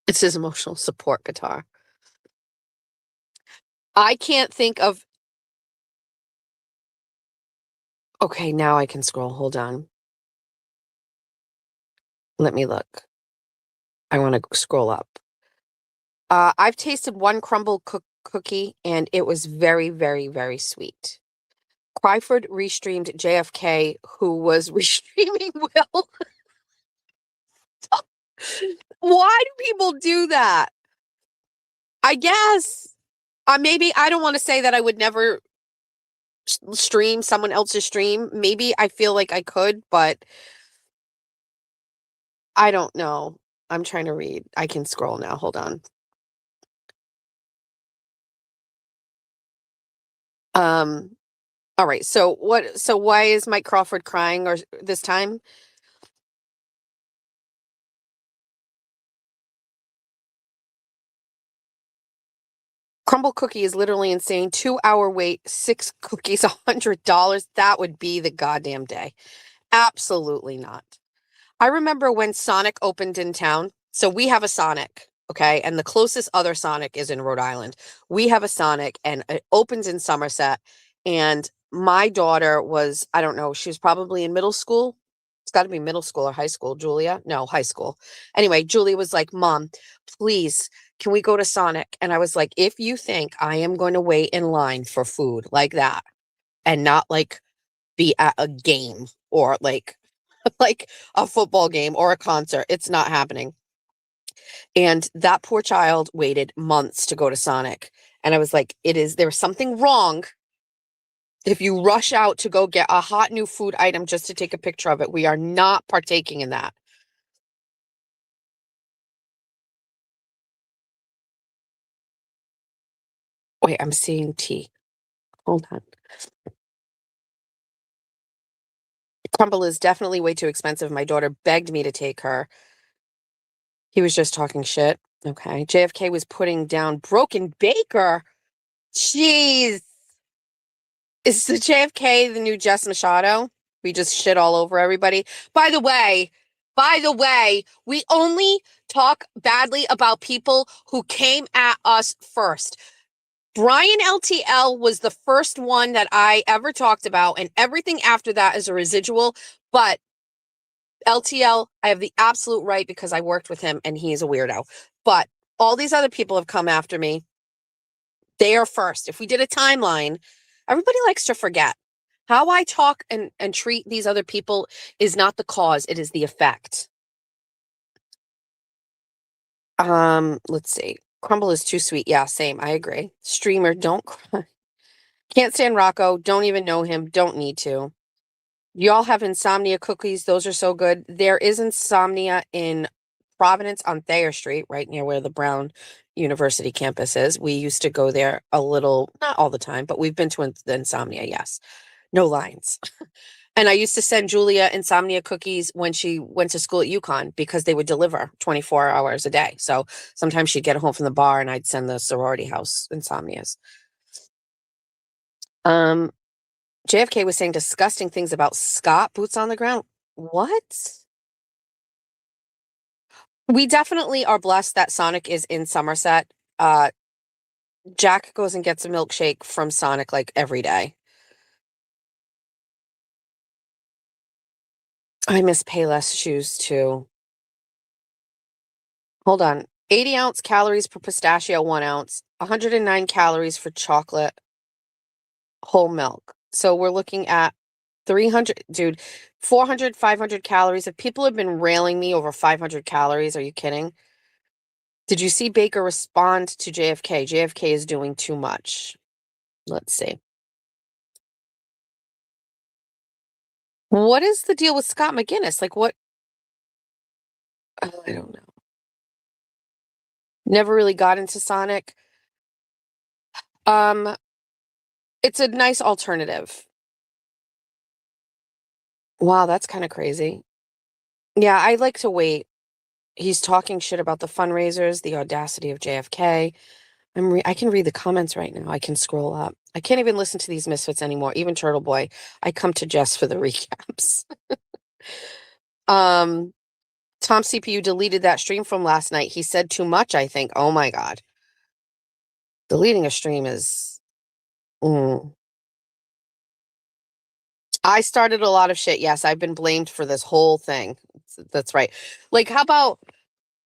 It's his emotional support guitar. I can't think of. Okay, now I can scroll. Hold on. Let me look. I want to scroll up. I've tasted one crumble cookie and it was very, very, very sweet. Cryford restreamed JFK, who was restreaming Will. Why do people do that? I guess. Maybe I don't want to say that I would never stream someone else's stream. Maybe I feel like I could, but I don't know. I'm trying to read. I can scroll now. Hold on. All right. So why is Mike Crawford crying or this time? Crumble cookie is literally insane. 2-hour wait, 6 cookies, $100. That would be the goddamn day. Absolutely not. I remember when Sonic opened in town. So we have a Sonic, okay? And the closest other Sonic is in Rhode Island. We have a Sonic and it opens in Somerset. And my daughter was, I don't know, she was probably in middle school. It's got to be middle school or high school, Julia. No, high school. Anyway, Julia was like, Mom, please, can we go to Sonic? And I was like, if you think I am going to wait in line for food like that and not like be at a game or like like a football game or a concert, it's not happening. And that poor child waited months to go to Sonic. And I was like, there's something wrong. If you rush out to go get a hot new food item just to take a picture of it, we are not partaking in that. Wait, I'm seeing tea. Hold on. Crumble is definitely way too expensive. My daughter begged me to take her. He was just talking shit. Okay. JFK was putting down Broken Baker. Jeez. Is the JFK the new Jess Machado? We just shit all over everybody. By the way, we only talk badly about people who came at us first. Brian LTL was the first one that I ever talked about, and everything after that is a residual. But LTL, I have the absolute right because I worked with him and he is a weirdo. But all these other people have come after me. They are first. If we did a timeline, everybody likes to forget. How I talk and treat these other people is not the cause, it is the effect. Let's see. Crumble is too sweet. Yeah, same. I agree. Streamer, don't cry. Can't stand Rocco. Don't even know him. Don't need to. Y'all have insomnia cookies. Those are so good. There is insomnia in Providence on Thayer Street, right near where the Brown University campus is. We used to go there a little, not all the time, but we've been to the insomnia, yes. No lines. And I used to send Julia insomnia cookies when she went to school at UConn because they would deliver 24 hours a day. So sometimes she'd get home from the bar and I'd send the sorority house insomnias. JFK was saying disgusting things about Scott, boots on the ground. What? We definitely are blessed that Sonic is in Somerset. Jack goes and gets a milkshake from Sonic like every day. I miss Payless shoes too. Hold on. 80 ounce calories per pistachio, 1 ounce, 109 calories for chocolate, whole milk. So we're looking at 300, dude, 400, 500 calories. If people have been railing me over 500 calories, are you kidding? Did you see Baker respond to JFK? JFK is doing too much. Let's see. What is the deal with Scott McGinnis? Like what? I don't know. Never really got into Sonic. It's a nice alternative. Wow, that's kind of crazy. Yeah, I like to wait. He's talking shit about the fundraisers, the audacity of JFK. I can read the comments right now. I can scroll up. I can't even listen to these misfits anymore. Even Turtle Boy. I come to Jess for the recaps. Tom CPU deleted that stream from last night. He said too much, I think. Oh my God. Deleting a stream is I started a lot of shit. Yes, I've been blamed for this whole thing. That's right. Like, how about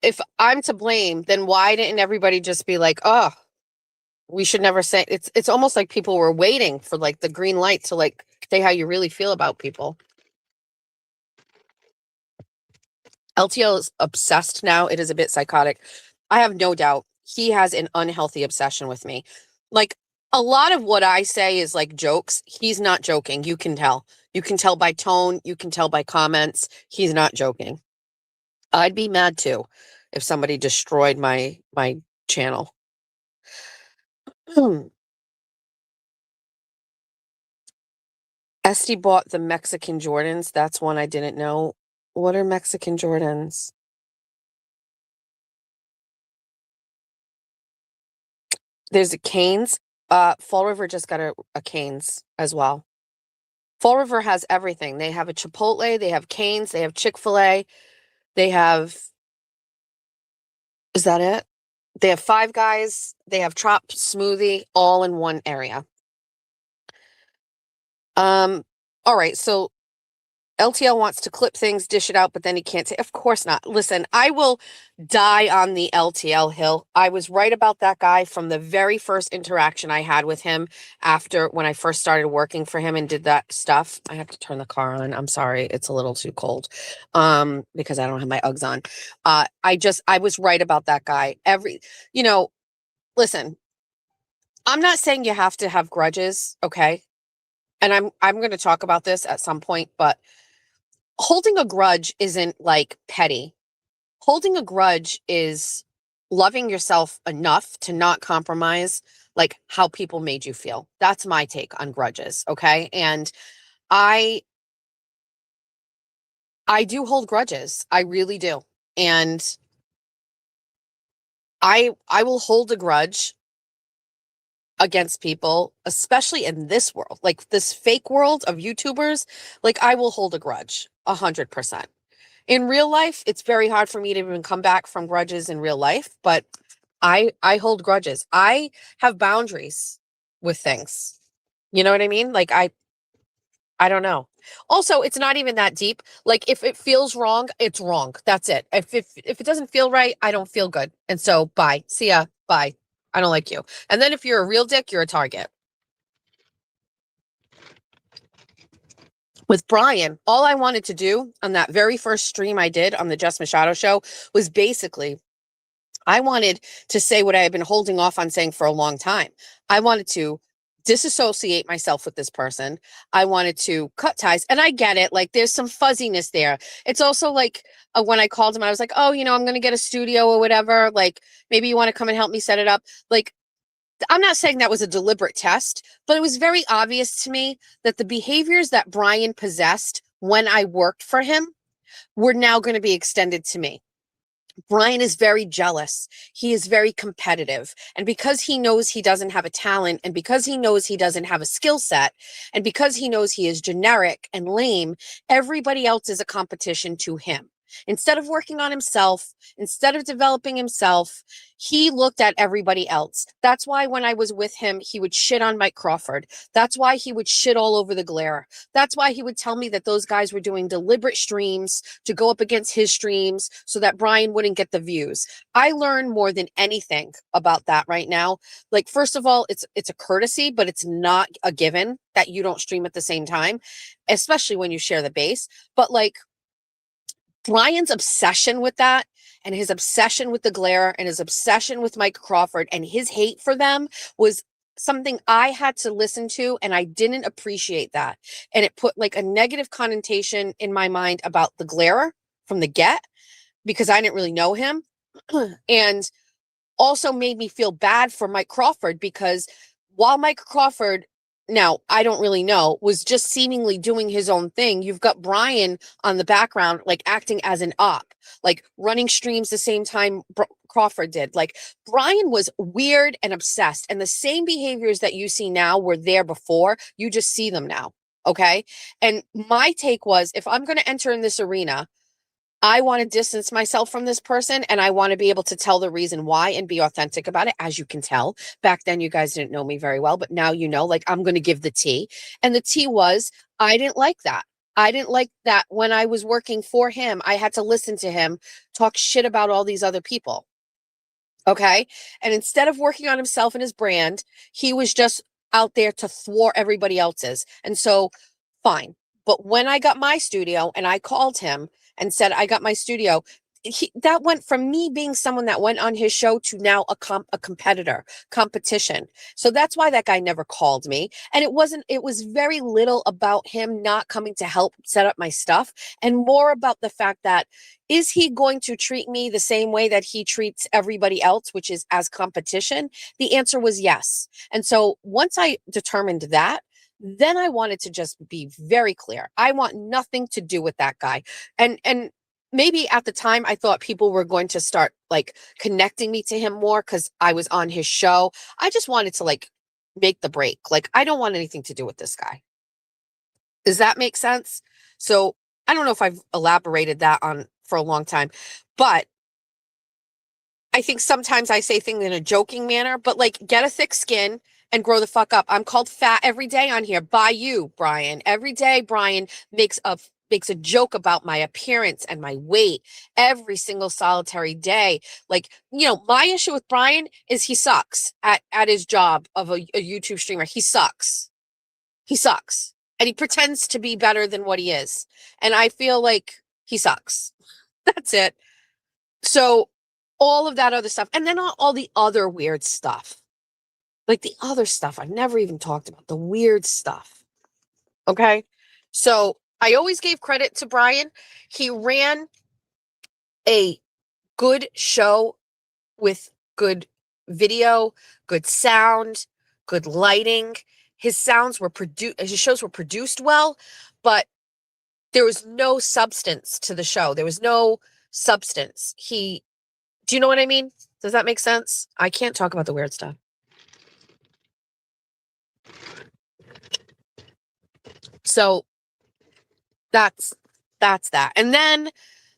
if I'm to blame, then why didn't everybody just be like, oh, we should never say it's almost like people were waiting for like the green light to like say how you really feel about people. LTL is obsessed now. It is a bit psychotic. I have no doubt he has an unhealthy obsession with me. Like a lot of what I say is like jokes. He's not joking. You can tell. You can tell by tone. You can tell by comments. He's not joking. I'd be mad too if somebody destroyed my channel. Esty bought the Mexican Jordans. That's one I didn't know. What are Mexican Jordans? There's a Canes. Fall River just got a Canes as well. Fall River has everything. They have a Chipotle, they have Canes, they have Chick-fil-A, they have, is that it? They have Five Guys, they have Trop Smoothie, all in one area. All right, so LTL wants to clip things, dish it out, but then he can't say, of course not. Listen, I will die on the LTL hill. I was right about that guy from the very first interaction I had with him after when I first started working for him and did that stuff. I have to turn the car on. I'm sorry. It's a little too cold. Because I don't have my Uggs on. I was right about that guy. Listen, I'm not saying you have to have grudges, okay? And I'm going to talk about this at some point, but holding a grudge isn't like petty. Holding a grudge is loving yourself enough to not compromise like how people made you feel. That's my take on grudges, okay? And I do hold grudges. I really do. And I will hold a grudge against people, especially in this world, like this fake world of YouTubers. Like I will hold a grudge 100%. In real life, it's very hard for me to even come back from grudges in real life, but I hold grudges. I have boundaries with things. You know what I mean? Like I don't know. Also, it's not even that deep. Like if it feels wrong, it's wrong. That's it. If it doesn't feel right, I don't feel good. And so bye. See ya. Bye. I don't like you. And then if you're a real dick, you're a target. With Brian, all I wanted to do on that very first stream I did on the Jess Machado show was basically, I wanted to say what I had been holding off on saying for a long time. I wanted to disassociate myself with this person. I wanted to cut ties. And I get it. Like there's some fuzziness there. It's also like when I called him, I was like, oh, I'm going to get a studio or whatever. Like maybe you want to come and help me set it up. Like, I'm not saying that was a deliberate test, but it was very obvious to me that the behaviors that Brian possessed when I worked for him were now going to be extended to me. Brian is very jealous. He is very competitive. And because he knows he doesn't have a talent, and because he knows he doesn't have a skill set, and because he knows he is generic and lame, everybody else is a competition to him. Instead of working on himself, instead of developing himself, he looked at everybody else. That's why when I was with him, he would shit on Mike Crawford. That's why he would shit all over the Glare. That's why he would tell me that those guys were doing deliberate streams to go up against his streams so that Brian wouldn't get the views. I learn more than anything about that right now. Like, first of all, it's a courtesy, but it's not a given that you don't stream at the same time, especially when you share the base. But like, Brian's obsession with that, and his obsession with the Glare, and his obsession with Mike Crawford, and his hate for them was something I had to listen to, and I didn't appreciate that. And it put like a negative connotation in my mind about the Glare from the get, because I didn't really know him. And also made me feel bad for Mike Crawford, because while Mike Crawford, now I don't really know, was just seemingly doing his own thing, you've got Brian on the background, like acting as an op, like running streams the same time Crawford did. Like Brian was weird and obsessed, and the same behaviors that you see now were there before. You just see them now. Okay. And my take was, if I'm going to enter in this arena, I want to distance myself from this person, and I want to be able to tell the reason why and be authentic about it. As you can tell, back then you guys didn't know me very well, but now you know, like, I'm going to give the tea. And the tea was, I didn't like that. I didn't like that when I was working for him, I had to listen to him talk shit about all these other people. Okay. And instead of working on himself and his brand, he was just out there to thwart everybody else's. And so, fine. But when I got my studio and I called him and said, I got my studio, that went from me being someone that went on his show to now a competitor, competition. So that's why that guy never called me. And it was very little about him not coming to help set up my stuff, and more about the fact that, is he going to treat me the same way that he treats everybody else, which is as competition? The answer was yes. And so once I determined that, then I wanted to just be very clear. I want nothing to do with that guy. And maybe at the time I thought people were going to start like connecting me to him more because I was on his show. I just wanted to like make the break. Like, I don't want anything to do with this guy. Does that make sense? So I don't know if I've elaborated that on for a long time, but I think sometimes I say things in a joking manner, but like, get a thick skin and grow the fuck up. I'm called fat every day on here by you, Brian. Every day, Brian makes a joke about my appearance and my weight every single solitary day. Like, my issue with Brian is he sucks at his job of a YouTube streamer. He sucks. He sucks. And he pretends to be better than what he is. And I feel like he sucks. That's it. So all of that other stuff. And then all the other weird stuff. Like the other stuff I've never even talked about, the weird stuff. Okay. So I always gave credit to Brian. He ran a good show with good video, good sound, good lighting. His shows were produced well, but there was no substance to the show. There was no substance. Do you know what I mean? Does that make sense? I can't talk about the weird stuff. So that's that. And then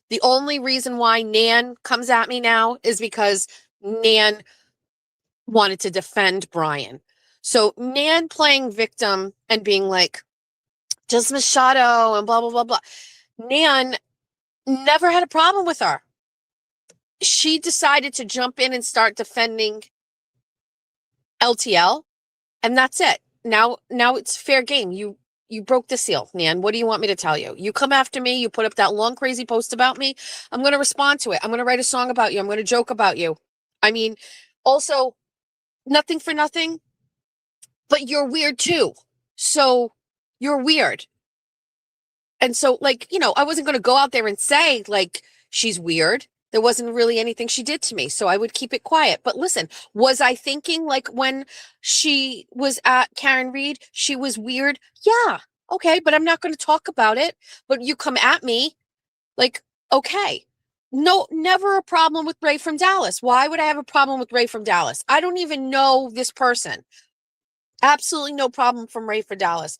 the only reason why Nan comes at me now is because Nan wanted to defend Brian. So Nan playing victim and being like, Just Machado and blah, blah, blah, blah. Nan never had a problem with her. She decided to jump in and start defending LTL, and that's it. Now it's fair game. You broke the seal, Nan. What do you want me to tell you? You come after me, you put up that long, crazy post about me. I'm going to respond to it. I'm going to write a song about you. I'm going to joke about you. I mean, also, nothing for nothing, but you're weird too. So you're weird. And so, like, I wasn't going to go out there and say, like, she's weird. There wasn't really anything she did to me. So I would keep it quiet. But listen, was I thinking, like, when she was at Karen Reed, she was weird? Yeah. Okay. But I'm not going to talk about it. But you come at me, like, okay. No, never a problem with Ray from Dallas. Why would I have a problem with Ray from Dallas? I don't even know this person. Absolutely no problem from Ray from Dallas.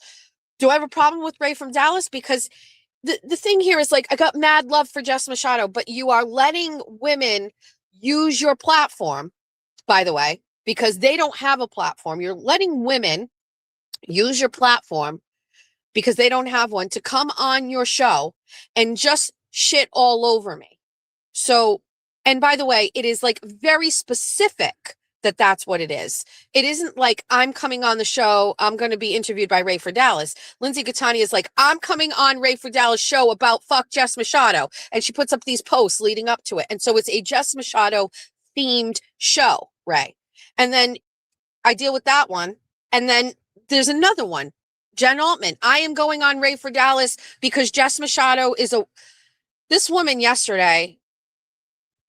Do I have a problem with Ray from Dallas? Because the thing here is, like, I got mad love for Jess Machado, but you are letting women use your platform, by the way, because they don't have a platform. You're letting women use your platform because they don't have one to come on your show and just shit all over me. So, and by the way, it is like very specific that that's what it is. It isn't like I'm coming on the show, I'm going to be interviewed by Ray for Dallas. Lindsay Gattani is like, I'm coming on Ray for Dallas show about fuck Jess Machado. And she puts up these posts leading up to it. And so it's a Jess Machado themed show, Ray. And then I deal with that one. And then there's another one, Jen Altman. I am going on Ray for Dallas because Jess Machado is this woman yesterday,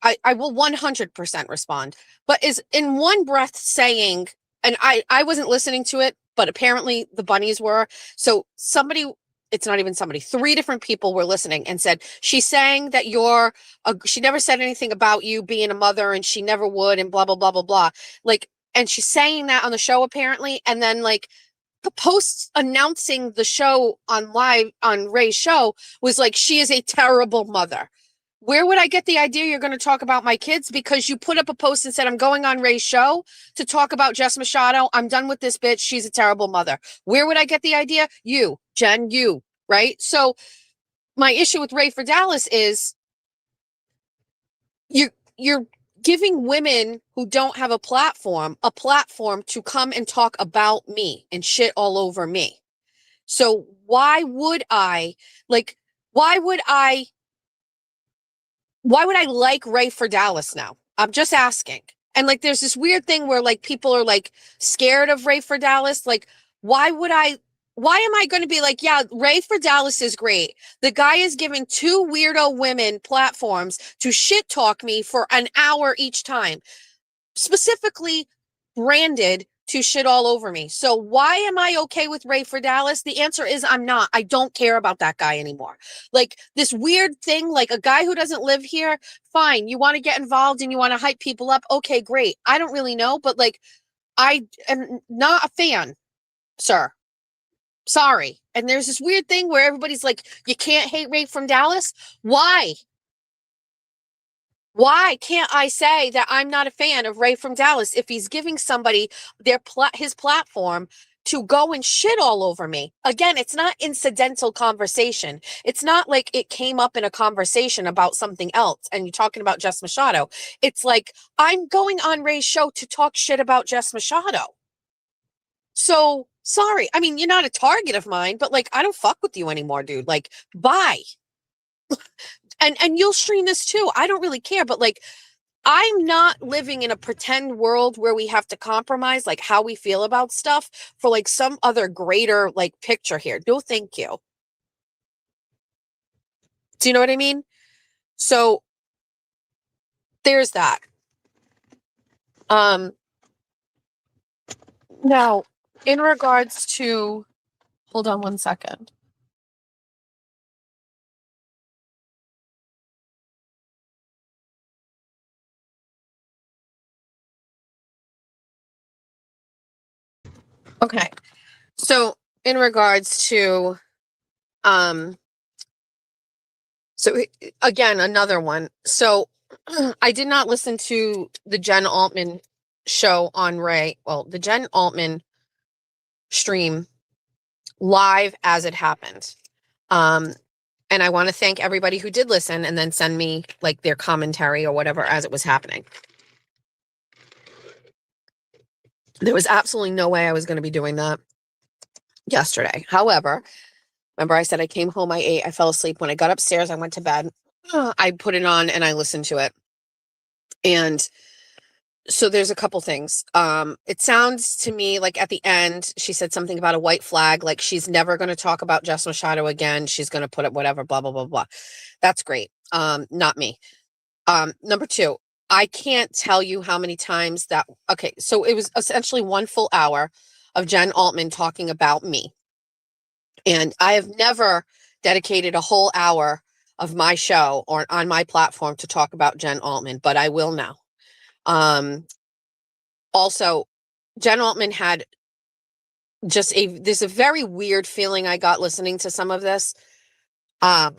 I will 100% respond, but is in one breath saying, and I wasn't listening to it, but apparently the bunnies were. So it's not even somebody, 3 different people were listening and said, she's saying that she never said anything about you being a mother and she never would and blah, blah, blah, blah, blah. Like, and she's saying that on the show apparently. And then, like, the post announcing the show on Ray's show was like, she is a terrible mother. Where would I get the idea you're going to talk about my kids? Because you put up a post and said, I'm going on Ray's show to talk about Jess Machado. I'm done with this bitch. She's a terrible mother. Where would I get the idea? You, Jen, you, right? So my issue with Ray for Dallas is you're giving women who don't have a platform to come and talk about me and shit all over me. So why would I like Ray for Dallas now? I'm just asking. And, like, there's this weird thing where, like, people are, like, scared of Ray for Dallas. Like, why am I going to be like, yeah, Ray for Dallas is great. The guy is giving 2 weirdo women platforms to shit talk me for an hour each time, specifically branded to shit all over me. So why am I okay with Ray for Dallas? The answer is I'm not. I don't care about that guy anymore. Like, this weird thing, like a guy who doesn't live here, fine. You want to get involved and you want to hype people up. Okay, great. I don't really know, but, like, I am not a fan, sir. Sorry. And there's this weird thing where everybody's like, you can't hate Ray from Dallas. Why? Why can't I say that I'm not a fan of Ray from Dallas if he's giving somebody his platform to go and shit all over me? Again, it's not incidental conversation. It's not like it came up in a conversation about something else and you're talking about Jess Machado. It's like, I'm going on Ray's show to talk shit about Jess Machado. So sorry. I mean, you're not a target of mine, but, like, I don't fuck with you anymore, dude. Like, bye. And you'll stream this too. I don't really care, but, like, I'm not living in a pretend world where we have to compromise, like, how we feel about stuff for, like, some other greater, like, picture here. No, thank you. Do you know what I mean? So there's that. Now, in regards to, hold on one second. Okay. So in regards to, so again, another one. So I did not listen to the Jen Altman show on Ray. Well, the Jen Altman stream live as it happened. And I want to thank everybody who did listen and then send me like their commentary or whatever as it was happening. There was absolutely no way I was going to be doing that yesterday. However, remember I said I came home, I ate, I fell asleep. When I got upstairs, I went to bed. I put it on and I listened to it. And so there's a couple things. It sounds to me like at the end, she said something about a white flag, like she's never going to talk about Jess Machado again. She's going to put it whatever, blah, blah, blah, blah. That's great. Not me. Number two, I can't tell you how many times that, okay, so it was essentially 1 full hour of Jen Altman talking about me. And I have never dedicated a whole hour of my show or on my platform to talk about Jen Altman, but I will now. Also, Jen Altman had just there's a very weird feeling I got listening to some of this. The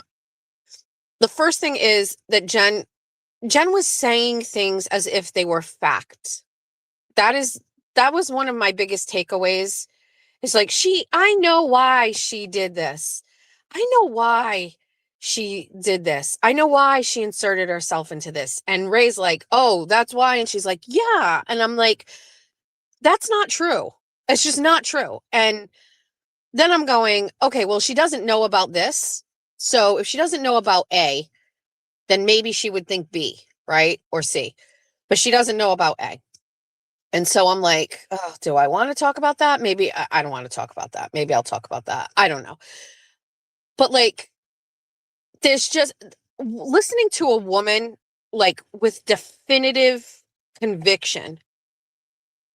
first thing is that Jen was saying things as if they were fact. That was one of my biggest takeaways. It's like I know why she did this. I know why she did this. I know why she inserted herself into this. And Ray's like, oh, that's why. And she's like, yeah. And I'm like, that's not true. It's just not true. And then I'm going, okay, well, she doesn't know about this. So if she doesn't know about A, then maybe she would think B, right? Or C. But she doesn't know about A. And so I'm like, oh, do I want to talk about that? Maybe I don't want to talk about that. Maybe I'll talk about that. I don't know. But like, there's just listening to a woman like with definitive conviction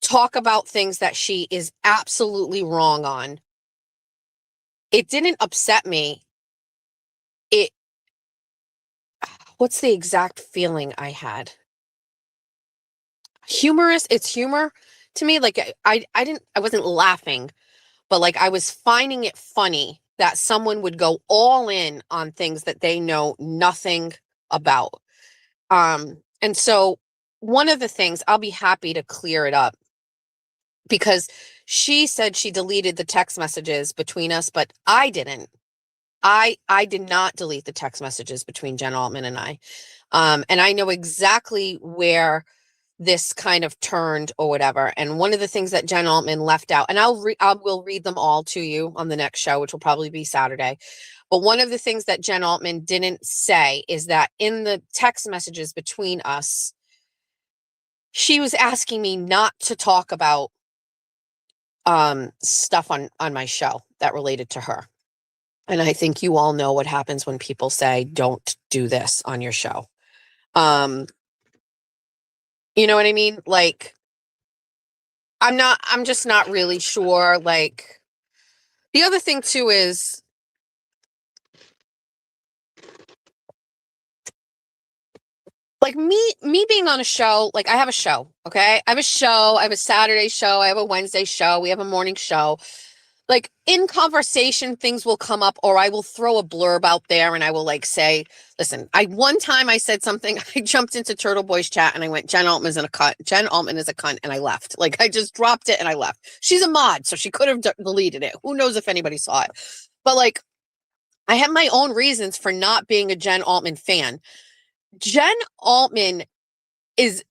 talk about things that she is absolutely wrong on. It didn't upset me. What's the exact feeling I had? Humorous. It's humor to me. Like I wasn't laughing, but like I was finding it funny that someone would go all in on things that they know nothing about. And so one of the things, I'll be happy to clear it up, because she said she deleted the text messages between us, but I didn't. I did not delete the text messages between Jen Altman and I. And I know exactly where this kind of turned or whatever. And one of the things that Jen Altman left out, and I will read them all to you on the next show, which will probably be Saturday. But one of the things that Jen Altman didn't say is that in the text messages between us, she was asking me not to talk about stuff on my show that related to her. And I think you all know what happens when people say, don't do this on your show. You know what I mean? Like, I'm just not really sure. Like, the other thing too is, like me being on a show, like I have a show, okay? I have a show, I have a Saturday show, I have a Wednesday show, we have a morning show. Like in conversation, things will come up, or I will throw a blurb out there and I will like say, listen, one time I said something, I jumped into Turtle Boy's chat and I went, Jen Altman is a cunt, and I left. Like I just dropped it and I left. She's a mod, so she could have deleted it. Who knows if anybody saw it? But like, I have my own reasons for not being a Jen Altman fan. Jen Altman is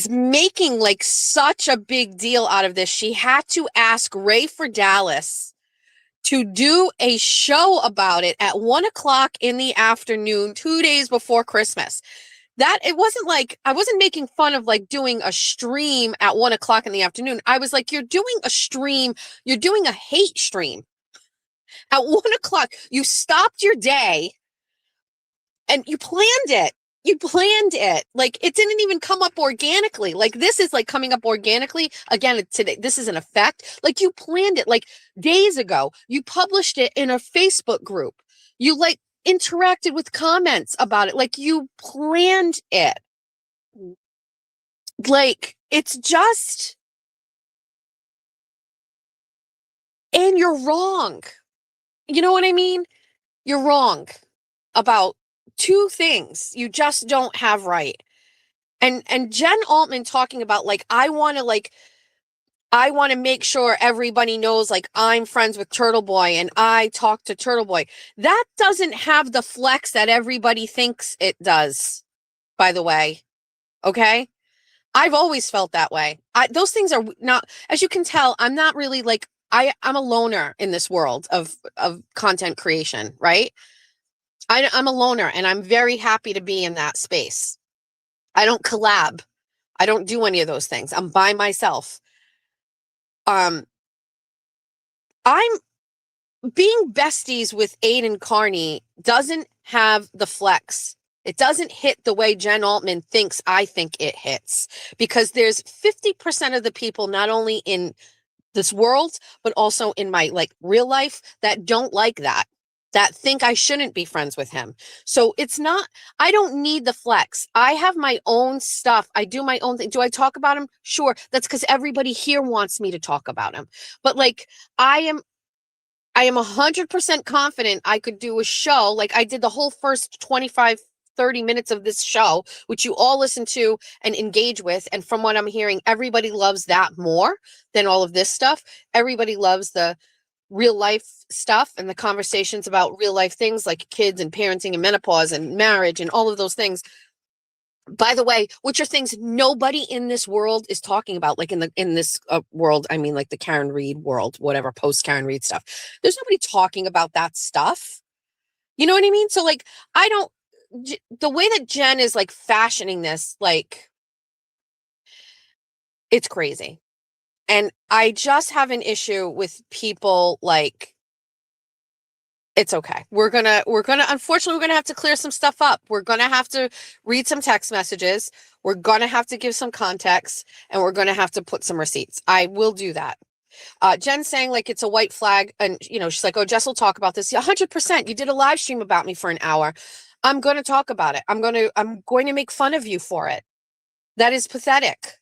making like such a big deal out of this. She had to ask Ray for Dallas to do a show about it at 1:00 in the afternoon, 2 days before Christmas. That it wasn't like I wasn't making fun of like doing a stream at 1:00 in the afternoon. I was like, you're doing a stream, you're doing a hate stream at 1:00. You stopped your day and you planned it. You planned it. Like it didn't even come up organically. Like this is like coming up organically. Again, today, this is an effect. Like you planned it like days ago. You published it in a Facebook group. You like interacted with comments about it. Like you planned it. Like it's just, and you're wrong. You know what I mean? You're wrong about two things you just don't have right. And Jen Altman talking about like, I want to like, I want to make sure everybody knows, like, I'm friends with Turtle Boy and I talk to Turtle Boy. That doesn't have the flex that everybody thinks it does, by the way. Okay? I've always felt that way. Those things are not, as you can tell, I'm not really like, I'm a loner in this world of content creation, right? I'm a loner and I'm very happy to be in that space. I don't collab. I don't do any of those things. I'm by myself. I'm being besties with Aiden Carney doesn't have the flex. It doesn't hit the way Jen Altman thinks I think it hits, because there's 50% of the people, not only in this world, but also in my like real life, that don't like that think I shouldn't be friends with him. So it's not, I don't need the flex. I have my own stuff. I do my own thing. Do I talk about him? Sure. That's because everybody here wants me to talk about him. But like, I am 100% confident I could do a show. Like I did the whole first 25, 30 minutes of this show, which you all listen to and engage with. And from what I'm hearing, everybody loves that more than all of this stuff. Everybody loves the real life stuff and the conversations about real life things like kids and parenting and menopause and marriage and all of those things. By the way, which are things nobody in this world is talking about, like in this world, I mean, like the Karen Reed world, whatever, post Karen Reed stuff. There's nobody talking about that stuff. You know what I mean? So like, the way that Jen is like fashioning this, like, it's crazy. And I just have an issue with people like, it's okay. Unfortunately, we're gonna have to clear some stuff up. We're gonna have to read some text messages. We're gonna have to give some context, and we're gonna have to put some receipts. I will do that. Jen saying like it's a white flag, and she's like, oh, Jess will talk about this. 100%. You did a live stream about me for an hour. I'm going to talk about it. I'm going to make fun of you for it. That is pathetic.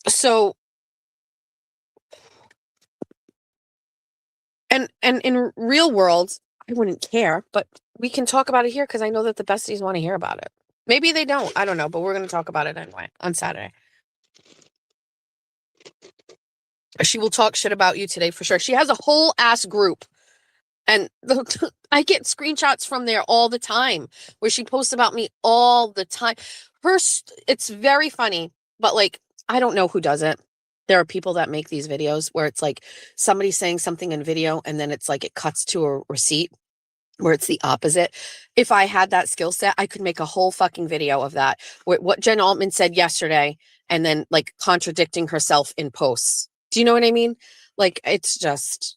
So, and in real world, I wouldn't care, but we can talk about it here because I know that the besties want to hear about it. Maybe they don't. I don't know, but we're going to talk about it anyway on Saturday. She will talk shit about you today for sure. She has a whole ass group. And I get screenshots from there all the time where she posts about me all the time. It's very funny, but like, I don't know who does it. There are people that make these videos where it's like somebody saying something in video and then it's like it cuts to a receipt where it's the opposite. If I had that skill set, I could make a whole fucking video of that. What Jen Altman said yesterday and then like contradicting herself in posts. Do you know what I mean? Like, it's just...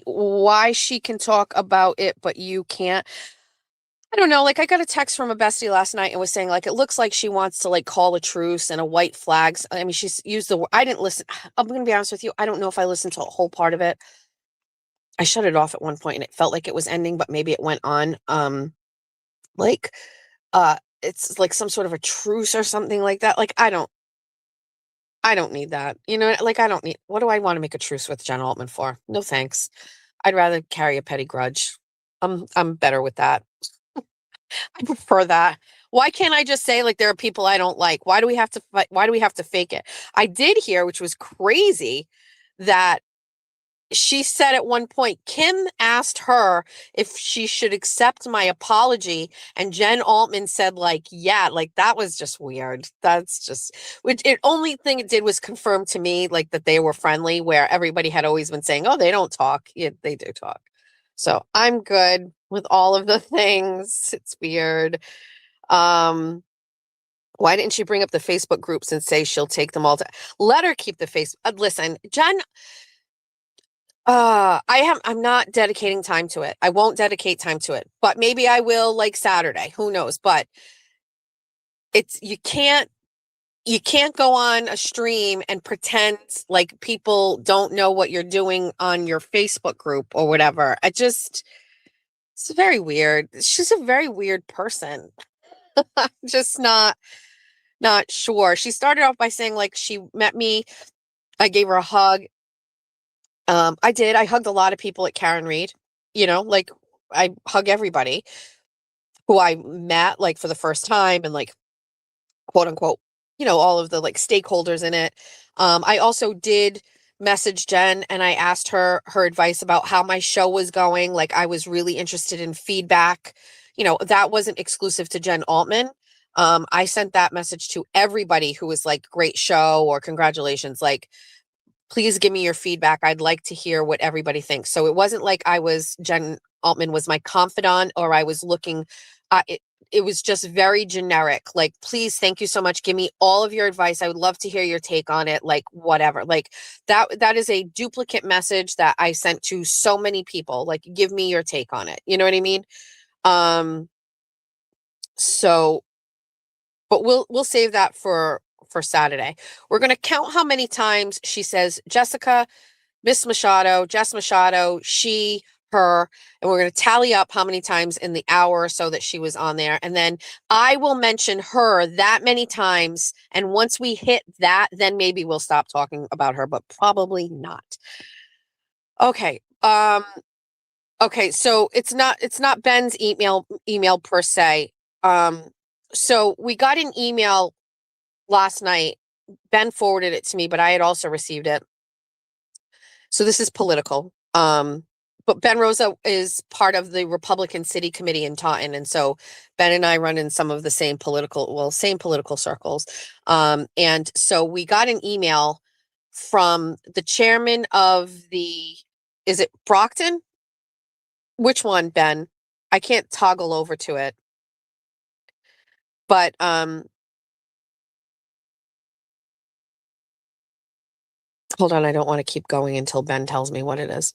why she can talk about it, but you can't. I don't know. Like, I got a text from a bestie last night and was saying, like, it looks like she wants to like call a truce and a white flags. I mean, she's used the word. I didn't listen. I'm going to be honest with you. I don't know if I listened to a whole part of it. I shut it off at one point and it felt like it was ending, but maybe it went on. Like, it's like some sort of a truce or something like that. Like, I don't need that. Like, what do I want to make a truce with Jen Altman for? No, thanks. I'd rather carry a petty grudge. I'm better with that. I prefer that. Why can't I just say like there are people I don't like? Why do we have to fight? Why do we have to fake it? I did hear, which was crazy, that she said at one point, Kim asked her if she should accept my apology. And Jen Altman said like, yeah, like that was just weird. That's just, which it only thing it did was confirm to me like that they were friendly, where everybody had always been saying, oh, they don't talk. Yeah, they do talk. So I'm good with all of the things. It's weird. Why didn't she bring up the Facebook groups and say she'll take them all to let her keep the face? Listen, Jen, I'm not dedicating time to it. I won't dedicate time to it, but maybe I will like Saturday, who knows? But you can't go on a stream and pretend like people don't know what you're doing on your Facebook group or whatever. It's very weird. She's a very weird person. I'm just not sure. She started off by saying like she met me. I gave her a hug. I did. I hugged a lot of people at Karen Reed. like I hug everybody who I met like for the first time and like quote unquote, all of the like stakeholders in it. I also did message Jen and I asked her advice about how my show was going. Like I was really interested in feedback. That wasn't exclusive to Jen Altman. I sent that message to everybody who was like, great show or congratulations. Like, please give me your feedback. I'd like to hear what everybody thinks. So it wasn't like Jen Altman was my confidant or I was looking, it was just very generic. Like, please, thank you so much. Give me all of your advice. I would love to hear your take on it. Like, whatever. Like that is a duplicate message that I sent to so many people. Like, give me your take on it. You know what I mean? So, but we'll save that for Saturday. We're going to count how many times she says, Jessica, Miss Machado, Jess Machado, she, her, and we're going to tally up how many times in the hour or so that she was on there. And then I will mention her that many times. And once we hit that, then maybe we'll stop talking about her, but probably not. Okay. Okay. So it's not Ben's email per se. So we got an email last night. Ben forwarded it to me, but I had also received it. So this is political. But Ben Rosa is part of the Republican City Committee in Taunton. And so Ben and I run in some of the same political circles. And so we got an email from the chairman of is it Brockton? Which one, Ben? I can't toggle over to it. But hold on, I don't want to keep going until Ben tells me what it is.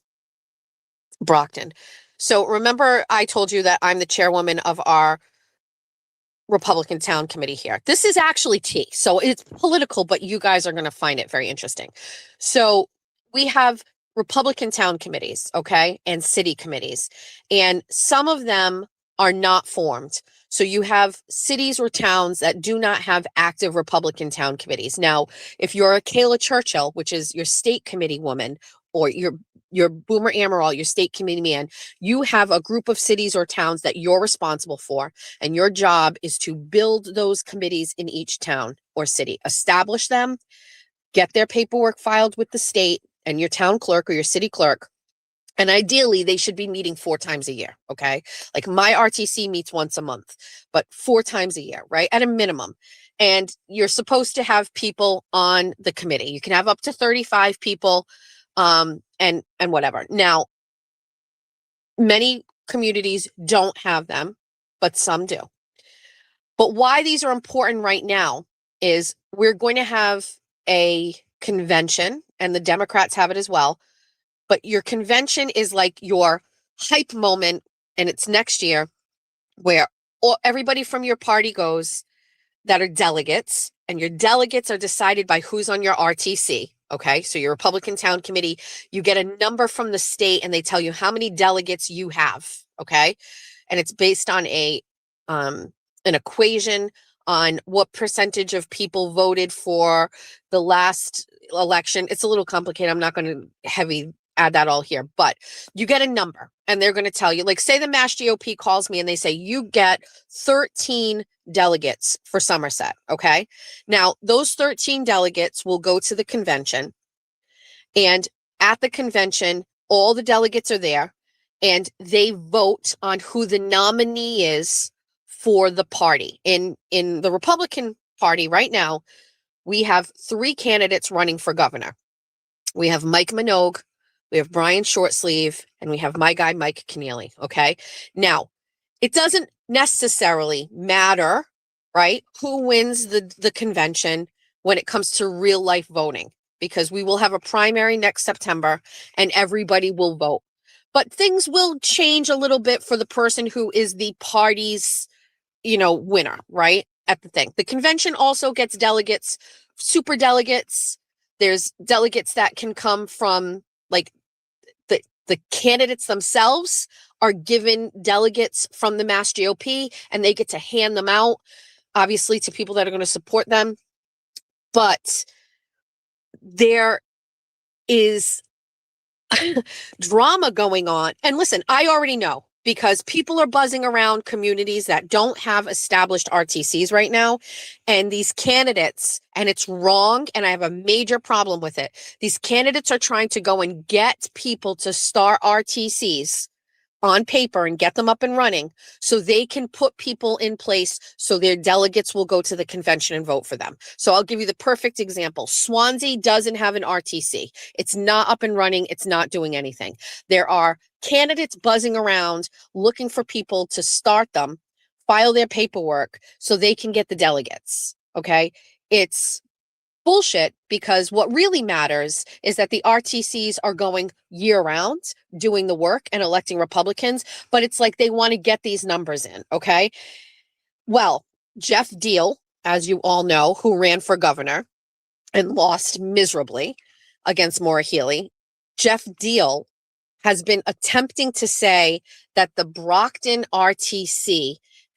Brockton. So remember I told you that I'm the chairwoman of our Republican Town Committee here. This is actually tea. So it's political, but you guys are going to find it very interesting. So we have Republican Town Committees, okay, and city committees, and some of them are not formed. So you have cities or towns that do not have active Republican Town Committees. Now, if you're a Kayla Churchill, which is your state committee woman, or your Boomer Amaral, your state committee man, you have a group of cities or towns that you're responsible for. And your job is to build those committees in each town or city, establish them, get their paperwork filed with the state and your town clerk or your city clerk. And ideally, they should be meeting 4 times a year, okay? Like my RTC meets once a month, but 4 times a year, right? At a minimum. And you're supposed to have people on the committee. You can have up to 35 people, and whatever. Now, many communities don't have them, but some do. But why these are important right now is we're going to have a convention, and the Democrats have it as well. But your convention is like your hype moment, and it's next year, where everybody from your party goes that are delegates, and your delegates are decided by who's on your RTC. Okay, so your Republican Town Committee, you get a number from the state and they tell you how many delegates you have. Okay, and it's based on an equation on what percentage of people voted for the last election. It's a little complicated. I'm not going to add that all here, but you get a number and they're going to tell you, like, say the Mass GOP calls me and they say, you get 13 delegates for Somerset. Okay. Now those 13 delegates will go to the convention, and at the convention, all the delegates are there and they vote on who the nominee is for the party. In the Republican Party right now, we have 3 candidates running for governor. We have Mike Minogue, we have Brian Shortsleeve, and we have my guy, Mike Keneally. Okay. Now, it doesn't necessarily matter, right, who wins the convention when it comes to real life voting, because we will have a primary next September and everybody will vote. But things will change a little bit for the person who is the party's, winner, right? At the thing. The convention also gets delegates, super delegates. There's delegates that can come from, like, the candidates themselves are given delegates from the Mass GOP, and they get to hand them out, obviously, to people that are going to support them. But there is drama going on. And listen, I already know because people are buzzing around communities that don't have established RTCs right now. And these candidates, and it's wrong, and I have a major problem with it. These candidates are trying to go and get people to start RTCs on paper and get them up and running so they can put people in place so their delegates will go to the convention and vote for them. So I'll give you the perfect example. Swansea doesn't have an RTC. It's not up and running. It's not doing anything. There are candidates buzzing around looking for people to start them, file their paperwork so they can get the delegates. Okay. It's bullshit because what really matters is that the RTCs are going year round doing the work and electing Republicans, but it's like they want to get these numbers in, okay? Well, Jeff Deal, as you all know, who ran for governor and lost miserably against Maura Healey, Jeff Deal has been attempting to say that the Brockton RTC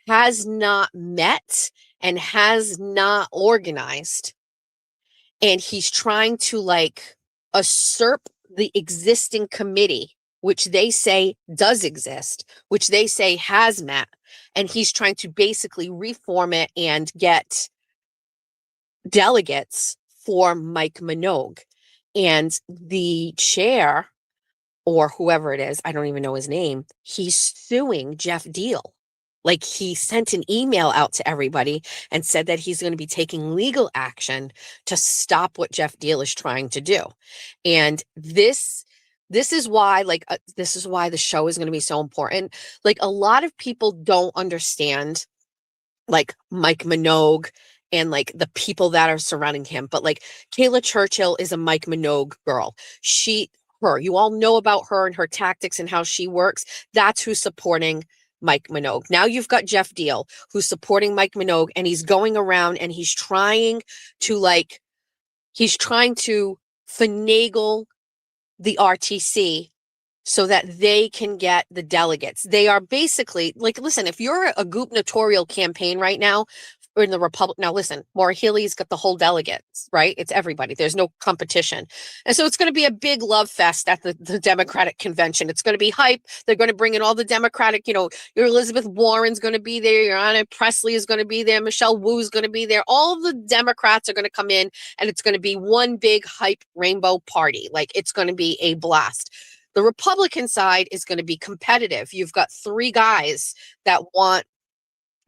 has not met and has not organized, and he's trying to like usurp the existing committee, which they say does exist, which they say has met, and he's trying to basically reform it and get delegates for Mike Minogue. And the chair, or whoever it is, I don't even know his name, he's suing Jeff Deal. Like, he sent an email out to everybody and said that he's going to be taking legal action to stop what Jeff Deal is trying to do. And this is why, this is why the show is going to be so important. Like, a lot of people don't understand, like, Mike Minogue and like the people that are surrounding him. But like, Kayla Churchill is a Mike Minogue girl. You all know about her and her tactics and how she works. That's who's supporting Mike Minogue. Now you've got Jeff Deal, who's supporting Mike Minogue, and he's going around and he's trying to finagle the RTC so that they can get the delegates. They are basically like, listen, if you're a gubernatorial campaign right now in the Republic, now listen, Maura Healey's got the whole delegates, right? It's everybody. There's no competition. And so it's going to be a big love fest at the Democratic convention. It's going to be hype. They're going to bring in all the Democratic, your Elizabeth Warren's going to be there. Your Anna Presley is going to be there. Michelle Wu's going to be there. All of the Democrats are going to come in, and it's going to be one big hype rainbow party. Like, it's going to be a blast. The Republican side is going to be competitive. You've got three guys that want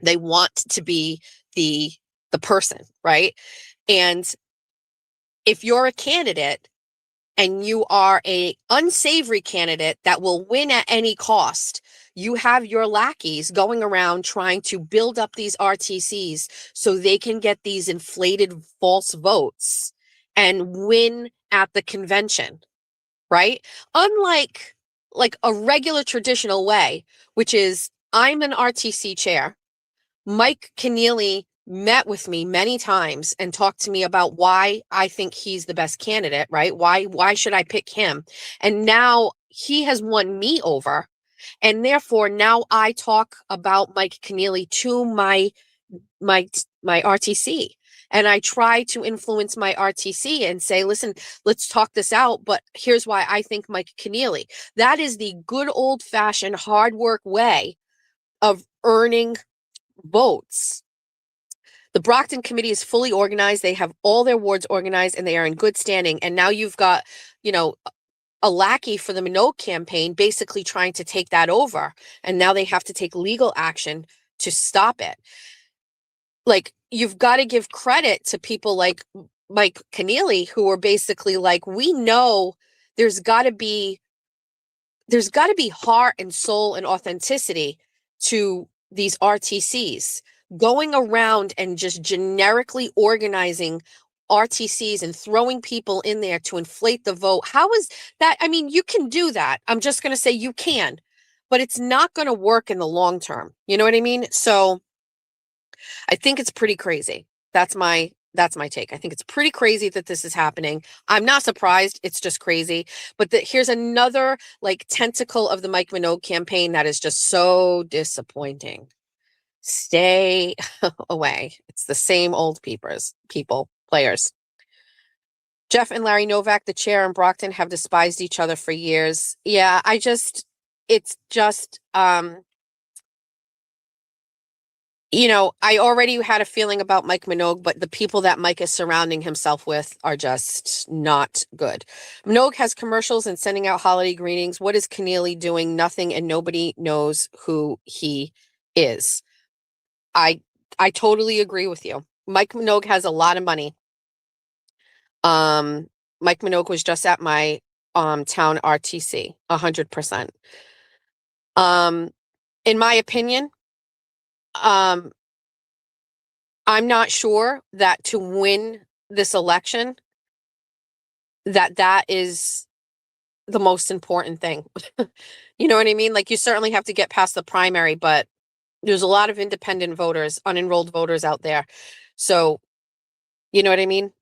to be the person, right? And if you're a candidate and you are a unsavory candidate that will win at any cost, you have your lackeys going around trying to build up these RTCs so they can get these inflated false votes and win at the convention, right? Unlike like a regular traditional way, which is I'm an RTC chair. Mike Keneally met with me many times and talked to me about why I think he's the best candidate, right? Why should I pick him? And now he has won me over. And therefore now I talk about Mike Keneally to my RTC. And I try to influence my RTC and say, listen, let's talk this out. But here's why I think Mike Keneally. That is the good old fashioned hard work way of earning votes. The Brockton committee is fully organized. They have all their wards organized and they are in good standing. And now you've got, a lackey for the Minogue campaign basically trying to take that over. And now they have to take legal action to stop it. Like, you've got to give credit to people like Mike Keneally, who are basically like, we know there's got to be heart and soul and authenticity to these RTCs. Going around and just generically organizing RTCs and throwing people in there to inflate the vote. How is that? I mean, you can do that. I'm just going to say you can, but it's not going to work in the long term. You know what I mean? So I think it's pretty crazy. That's my take. I think it's pretty crazy that this is happening. I'm not surprised. It's just crazy. But here's another like tentacle of the Mike Minogue campaign that is just so disappointing. Stay away. It's the same old players. Jeff and Larry Novak, the chair and Brockton, have despised each other for years. Yeah, it's just, I already had a feeling about Mike Minogue, but the people that Mike is surrounding himself with are just not good. Minogue has commercials and sending out holiday greetings. What is Keneally doing? Nothing, and nobody knows who he is. I totally agree with you. Mike Minogue has a lot of money. Mike Minogue was just at my town RTC, 100%. In my opinion, I'm not sure that to win this election, that is the most important thing. You know what I mean? Like, you certainly have to get past the primary, but there's a lot of independent voters, unenrolled voters out there. So, you know what I mean?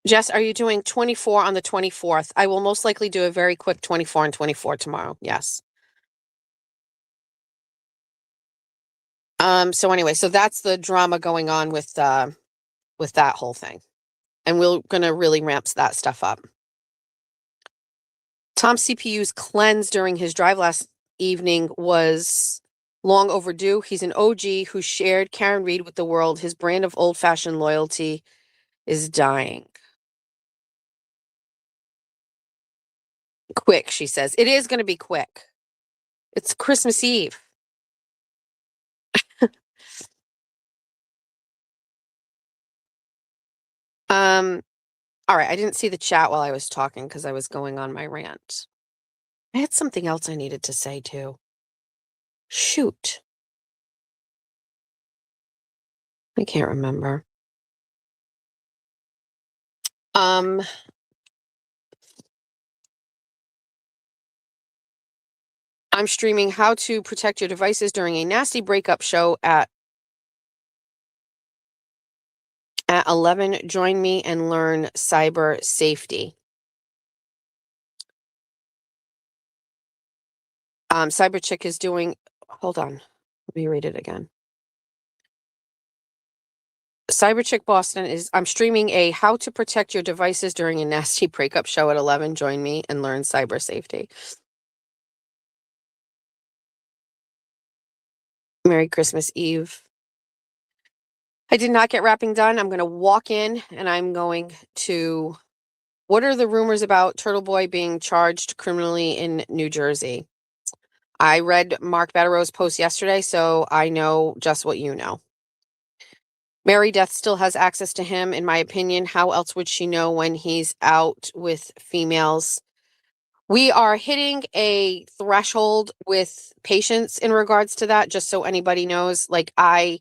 Jess, are you doing 24 on the 24th? I will most likely do a very quick 24 and 24 tomorrow. Yes. So anyway, so that's the drama going on with that whole thing. And we're gonna really ramp that stuff up. Tom's CPU's cleanse during his drive last evening was long overdue. He's an OG who shared Karen Reed with the world. His brand of old-fashioned loyalty is dying. Quick, she says. It is going to be quick. It's Christmas Eve. All right, I didn't see the chat while I was talking because I was going on my rant. I had something else I needed to say too. Shoot. I can't remember. I'm streaming How to Protect Your Devices During a Nasty Breakup show at 11. Join me and learn cyber safety. Cyber Chick is doing, hold on, let me read it again. Cyber Chick Boston is, I'm streaming a How to Protect Your Devices During a Nasty Breakup show at 11. Join me and learn cyber safety. Merry Christmas Eve. I did not get wrapping done. I'm going to walk in and I'm going to, what are the rumors about Turtle Boy being charged criminally in New Jersey? I read Mark Battero's post yesterday, so I know just what you know. Mary Death still has access to him, in my opinion. How else would she know when he's out with females? We are hitting a threshold with patients in regards to that, just so anybody knows. Like, I'm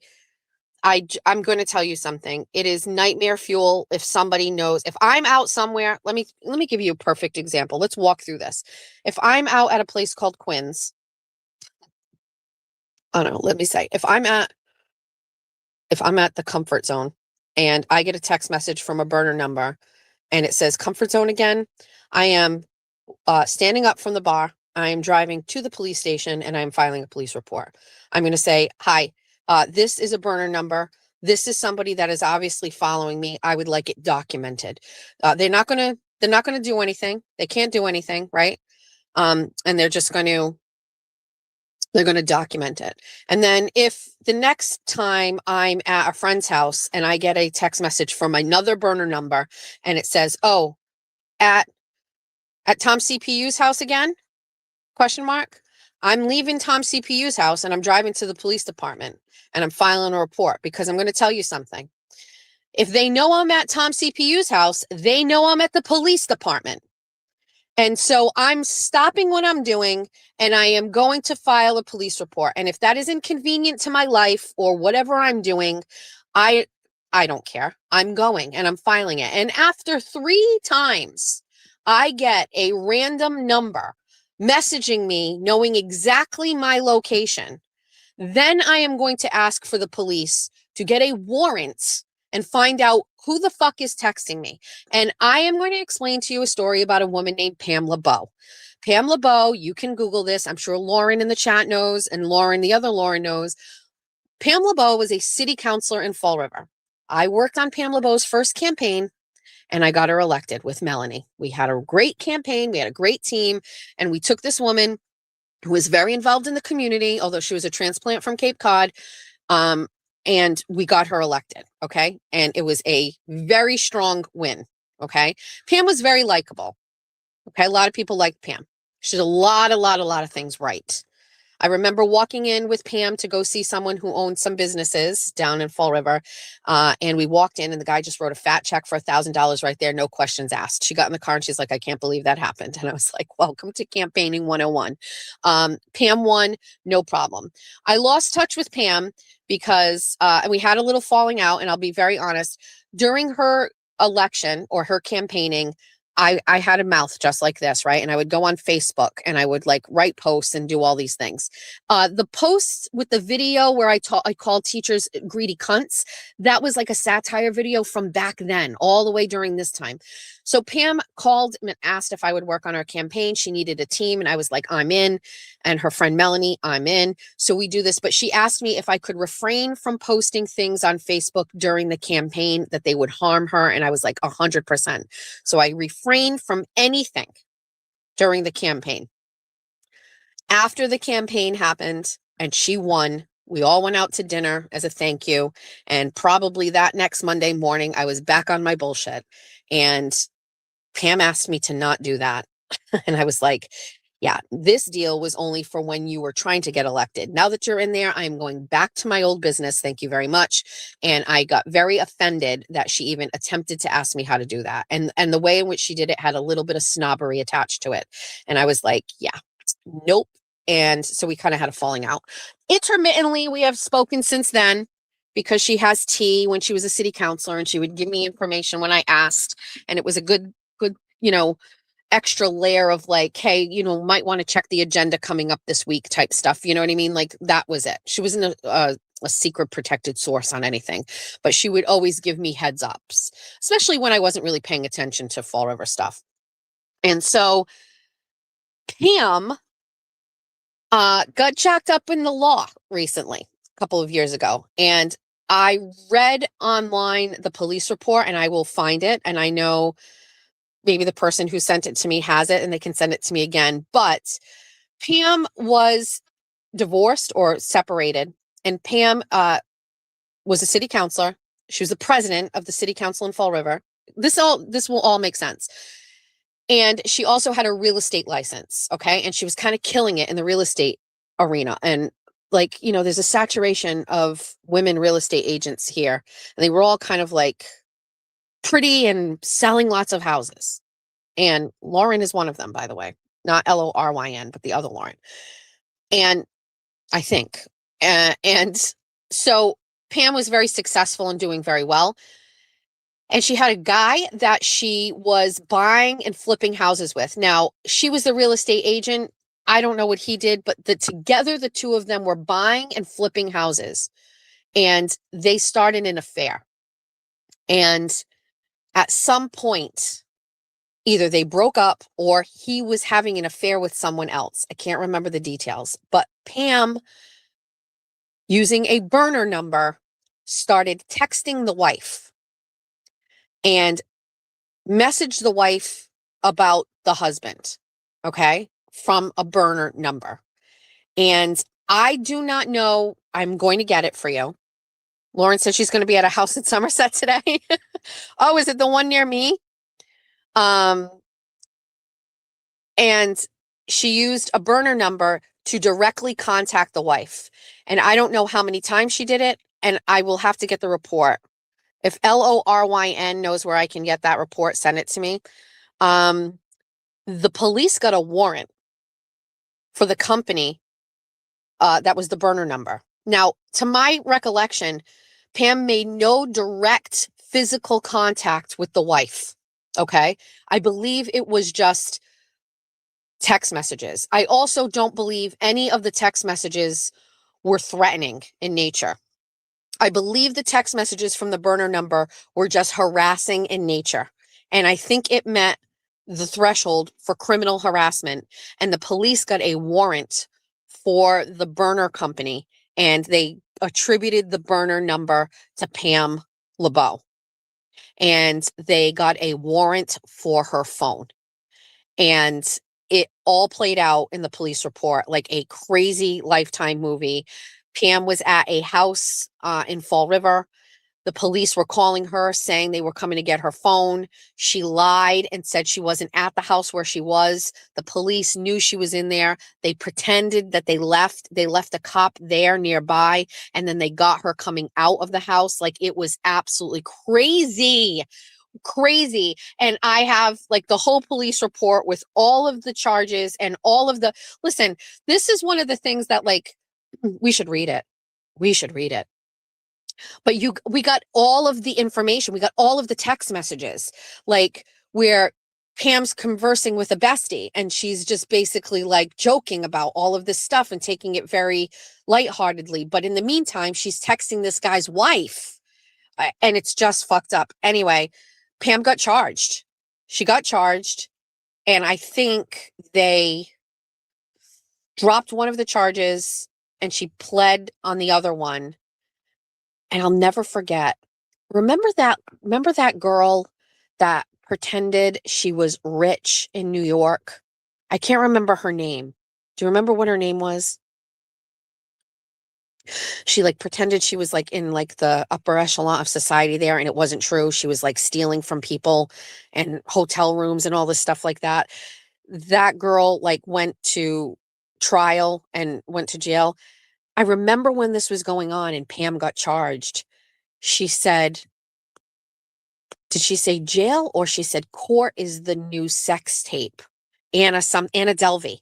going to tell you something. It is nightmare fuel if somebody knows. If I'm out somewhere, let me give you a perfect example. Let's walk through this. If I'm out at a place called Quinn's, oh no, let me say, if I'm at the Comfort Zone and I get a text message from a burner number and it says Comfort Zone again, I am standing up from the bar. I am driving to the police station and I'm filing a police report. I'm going to say, hi, this is a burner number. This is somebody that is obviously following me. I would like it documented. They're not going to do anything. They can't do anything, right? And they're going to document it. And then if the next time I'm at a friend's house and I get a text message from another burner number and it says, oh, at Tom CPU's house again? Question mark. I'm leaving Tom CPU's house and I'm driving to the police department and I'm filing a report because I'm going to tell you something. If they know I'm at Tom CPU's house, they know I'm at the police department. And so I'm stopping what I'm doing and I am going to file a police report. And if that is inconvenient to my life or whatever I'm doing, I don't care. I'm going and I'm filing it. And after 3 times, I get a random number messaging me knowing exactly my location. Then I am going to ask for the police to get a warrant and find out who the fuck is texting me. And I am going to explain to you a story about a woman named Pam LeBeau. Pam LeBeau, you can Google this. I'm sure Lauren in the chat knows, and Lauren, the other Lauren knows. Pam LeBeau was a city councilor in Fall River. I worked on Pam LeBeau's first campaign and I got her elected with Melanie. We had a great campaign. We had a great team. And we took this woman who was very involved in the community, although she was a transplant from Cape Cod. And we got her elected. Okay. And it was a very strong win. Okay. Pam was very likable. Okay. A lot of people liked Pam. She did a lot of things right. I remember walking in with Pam to go see someone who owned some businesses down in Fall River. And we walked in and the guy just wrote a fat check for $1,000 right there. No questions asked. She got in the car and she's like, I can't believe that happened. And I was like, welcome to campaigning 101. Pam won, no problem. I lost touch with Pam because, and we had a little falling out, and I'll be very honest, during her election or her campaigning, I had a mouth just like this, right? And I would go on Facebook and I would like write posts and do all these things. The posts with the video where I called teachers greedy cunts, that was like a satire video from back then, all the way during this time. So Pam called and asked if I would work on her campaign. She needed a team and I was like, I'm in. And her friend Melanie, I'm in. So we do this, but she asked me if I could refrain from posting things on Facebook during the campaign that they would harm her. And I was like 100%. So I refrained from anything during the campaign. After the campaign happened and she won, we all went out to dinner as a thank you. And probably that next Monday morning, I was back on my bullshit. And Pam asked me to not do that. And I was like, yeah, this deal was only for when you were trying to get elected. Now that you're in there, I'm going back to my old business. Thank you very much. And I got very offended that she even attempted to ask me how to do that. And the way in which she did it had a little bit of snobbery attached to it. And I was like, yeah, nope. And so we kind of had a falling out. Intermittently, we have spoken since then because she has tea when she was a city councilor and she would give me information when I asked. And it was a good, extra layer of like, hey, might want to check the agenda coming up this week type stuff. You know what I mean? Like that was it. She wasn't a secret protected source on anything, but she would always give me heads ups, especially when I wasn't really paying attention to Fall River stuff. And so Pam got jacked up in the law recently, a couple of years ago. And I read online the police report and I will find it. And I know maybe the person who sent it to me has it and they can send it to me again. But Pam was divorced or separated. And Pam was a city councilor. She was the president of the city council in Fall River. This will all make sense. And she also had a real estate license. Okay. And she was kind of killing it in the real estate arena. And like, there's a saturation of women real estate agents here. And they were all kind of like pretty and selling lots of houses. And Lauren is one of them, by the way, not Loryn, but the other Lauren. And I think, and so Pam was very successful and doing very well. And she had a guy that she was buying and flipping houses with. Now, she was the real estate agent. I don't know what he did, but together, the two of them were buying and flipping houses. And they started an affair. And at some point, either they broke up or he was having an affair with someone else. I can't remember the details. But Pam, using a burner number, started texting the wife and messaged the wife about the husband, okay, from a burner number. And I do not know. I'm going to get it for you. Lauren says she's going to be at a house in Somerset today. Oh, is it the one near me? And she used a burner number to directly contact the wife. And I don't know how many times she did it. And I will have to get the report. If Loryn knows where I can get that report, send it to me. The police got a warrant for the company that was the burner number. Now, to my recollection, Pam made no direct physical contact with the wife. Okay. I believe it was just text messages. I also don't believe any of the text messages were threatening in nature. I believe the text messages from the burner number were just harassing in nature. And I think it met the threshold for criminal harassment. And the police got a warrant for the burner company. And they attributed the burner number to Pam LeBeau, and they got a warrant for her phone. And it all played out in the police report like a crazy Lifetime movie. Pam was at a house in Fall River. The police were calling her saying they were coming to get her phone. She lied and said she wasn't at the house where she was. The police knew she was in there. They pretended that they left. They left a cop there nearby, and then they got her coming out of the house. Like, it was absolutely crazy. Crazy. And I have like the whole police report with all of the charges and all of the, listen, this is one of the things that, like, we should read it. We should read it. But we got all of the information. We got all of the text messages, like where Pam's conversing with a bestie and she's just basically like joking about all of this stuff and taking it very lightheartedly. But in the meantime, she's texting this guy's wife, and it's just fucked up. Anyway, Pam got charged. She got charged, and I think they dropped one of the charges and she pled on the other one. And I'll never forget. Remember that girl that pretended she was rich in New York? I can't remember her name. Do you remember what her name was? She like pretended she was like in like the upper echelon of society there, and it wasn't true. She was like stealing from people and hotel rooms and all this stuff like that. That girl like went to trial and went to jail. I remember when this was going on and Pam got charged, she said, did she say jail or she said court is the new sex tape? Anna Delvey.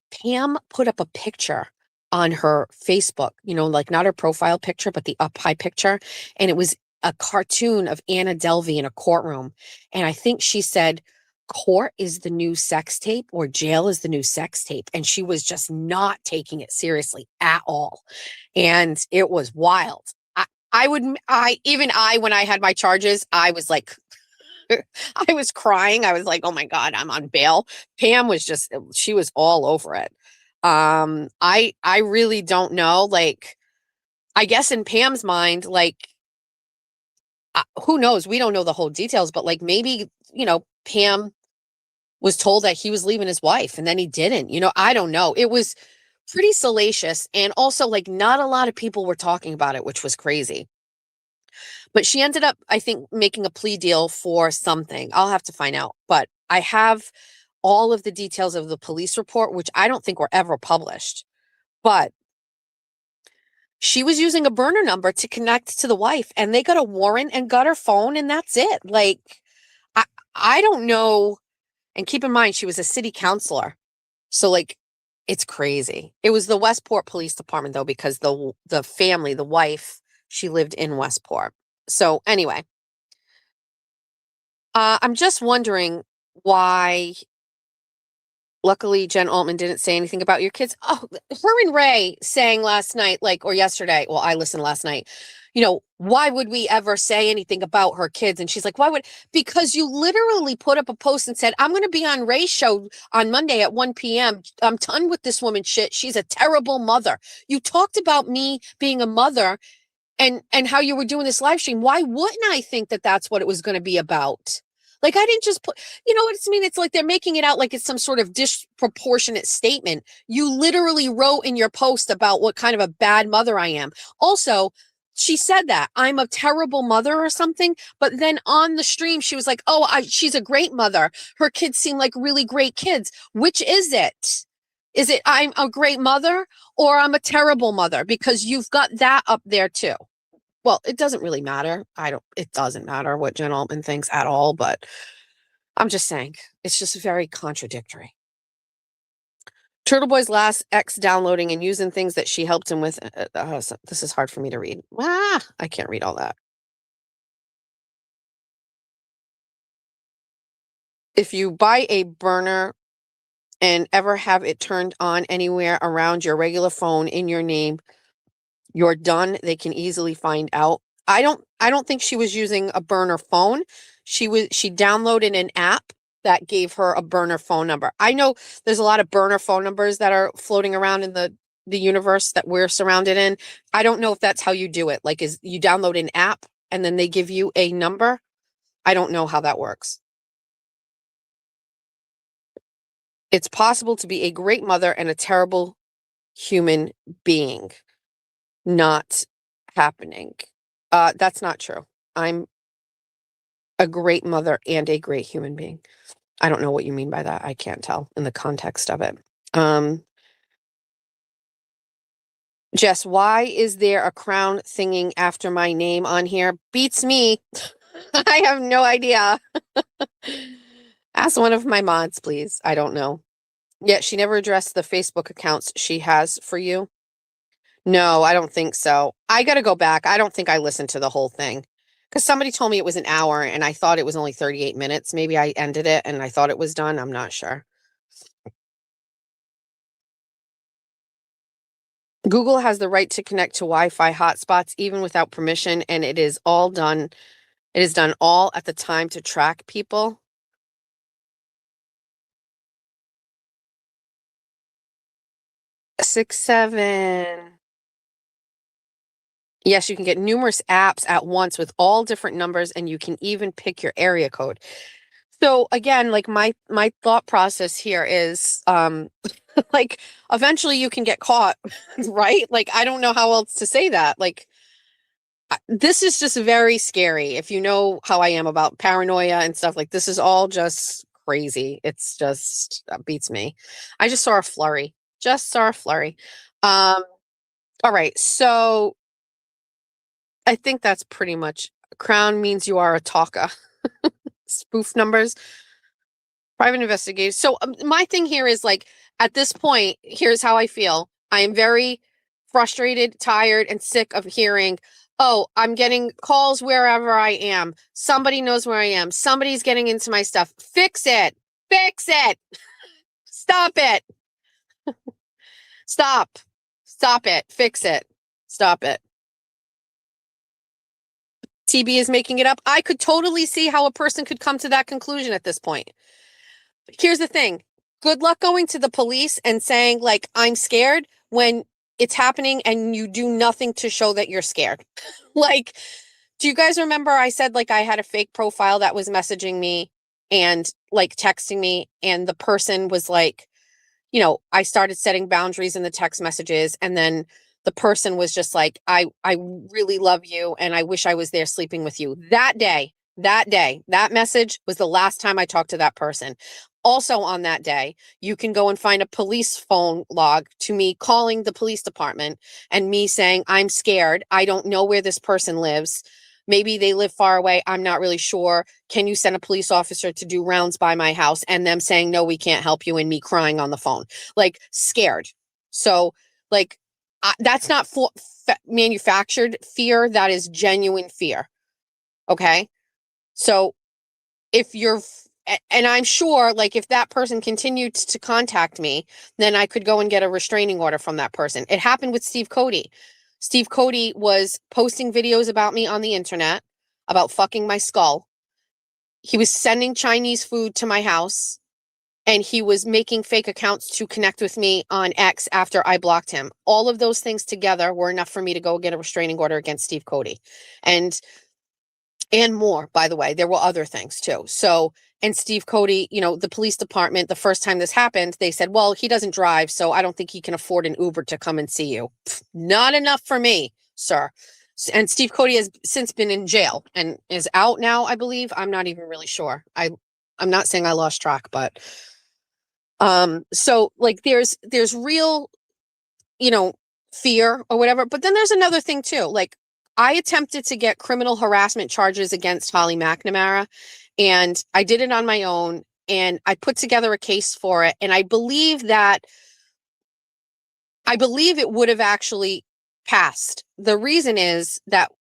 Pam put up a picture on her Facebook, like not her profile picture, but the up high picture. And it was a cartoon of Anna Delvey in a courtroom. And I think she said, court is the new sex tape or jail is the new sex tape. And she was just not taking it seriously at all. And it was wild. When I had my charges, I was like, I was crying. I was like, oh my God, I'm on bail. Pam was she was all over it. I really don't know. Like, I guess in Pam's mind, like, who knows? We don't know the whole details, but like maybe, Pam was told that he was leaving his wife and then he didn't, I don't know. It was pretty salacious. And also like not a lot of people were talking about it, which was crazy. But she ended up, I think, making a plea deal for something. I'll have to find out. But I have all of the details of the police report, which I don't think were ever published. But she was using a burner number to connect to the wife, and they got a warrant and got her phone, and that's it. Like, I don't know. And keep in mind, she was a city councilor. So like, it's crazy. It was the Westport Police Department though, because the family, the wife, she lived in Westport. So anyway, I'm just wondering why, luckily Jen Altman didn't say anything about your kids. Oh, her and Ray saying last night, or yesterday, well, I listened last night, why would we ever say anything about her kids? And she's like, because you literally put up a post and said, I'm going to be on Ray's show on Monday at 1 p.m. I'm done with this woman shit. She's a terrible mother. You talked about me being a mother and how you were doing this live stream. Why wouldn't I think that that's what it was going to be about? Like, I didn't just put, what I mean? It's like they're making it out like it's some sort of disproportionate statement. You literally wrote in your post about what kind of a bad mother I am. Also, she said that I'm a terrible mother or something, but then on the stream, she was like, she's a great mother. Her kids seem like really great kids. Which is it? Is it I'm a great mother or I'm a terrible mother? Because you've got that up there too. Well, it doesn't really matter. It doesn't matter what Jen Altman thinks at all, but I'm just saying it's just very contradictory. Turtle Boy's last ex downloading and using things that she helped him with. This is hard for me to read. I can't read all that. If you buy a burner and ever have it turned on anywhere around your regular phone in your name, you're done. They can easily find out. I don't think she was using a burner phone. She downloaded an app that gave her a burner phone number. I know there's a lot of burner phone numbers that are floating around in the the universe that we're surrounded in. I don't know if that's how you do it. Like, is you download an app and then they give you a number? I don't know how that works. It's possible to be a great mother and a terrible human being. Not happening. That's not true. I'm a great mother and a great human being. I don't know what you mean by that. I can't tell in the context of it. Jess, why is there a crown singing after my name on here? Beats me. I have no idea. Ask one of my mods, please. I don't know. Yeah, she never addressed the Facebook accounts she has for you. No, I don't think so. I got to go back. I don't think I listened to the whole thing because somebody told me it was an hour and I thought it was only 38 minutes. Maybe I ended it and I thought it was done. I'm not sure. Google has the right to connect to Wi-Fi hotspots even without permission, and it is all done. It is done all at the time to track people. Six, seven. Yes, you can get numerous apps at once with all different numbers, and you can even pick your area code. So again, like my thought process here is like eventually you can get caught, right? Like I don't know how else to say that. Like this is just very scary. If you know how I am about paranoia and stuff, like this is all just crazy. It's just beats me. I just saw a flurry. Just saw a flurry. All right. So I think that's pretty much crown means you are a talker. Spoof numbers. Private investigators. So my thing here is like, at this point, here's how I feel. I am very frustrated, tired, and sick of hearing, oh, I'm getting calls wherever I am. Somebody knows where I am. Somebody's getting into my stuff. Fix it. Fix it. Stop it. Stop. Stop it. Fix it. Stop it. TB is making it up. I could totally see how a person could come to that conclusion at this point. Here's the thing. Good luck going to the police and saying like, I'm scared when it's happening and you do nothing to show that you're scared. Like, do you guys remember I said like I had a fake profile that was messaging me and like texting me, and the person was like, you know, I started setting boundaries in the text messages, and then the person was just like, I really love you and I wish I was there sleeping with you. That day, that message was the last time I talked to that person. Also on that day, you can go and find a police phone log to me calling the police department and me saying, I'm scared. I don't know where this person lives. Maybe they live far away. I'm not really sure. Can you send a police officer to do rounds by my house? And them saying, no, we can't help you. And me crying on the phone, like scared. So like, that's not manufactured fear. That is genuine fear. Okay. So if you're, and I'm sure like if that person continued to contact me, then I could go and get a restraining order from that person. It happened with Steve Cody. Steve Cody was posting videos about me on the internet about fucking my skull. He was sending Chinese food to my house, and he was making fake accounts to connect with me on X after I blocked him. All of those things together were enough for me to go get a restraining order against Steve Cody. And more, by the way, there were other things too. So, and Steve Cody, you know, the police department, the first time this happened, they said, well, he doesn't drive, so I don't think he can afford an Uber to come and see you. Not enough for me, sir. And Steve Cody has since been in jail and is out now, I believe. I'm not even really sure. I'm not saying I lost track, but so like there's real, you know, fear or whatever. But then there's another thing too. Like I attempted to get criminal harassment charges against Holly McNamara, and I did it on my own, and I put together a case for it. And I believe it would have actually passed. The reason is that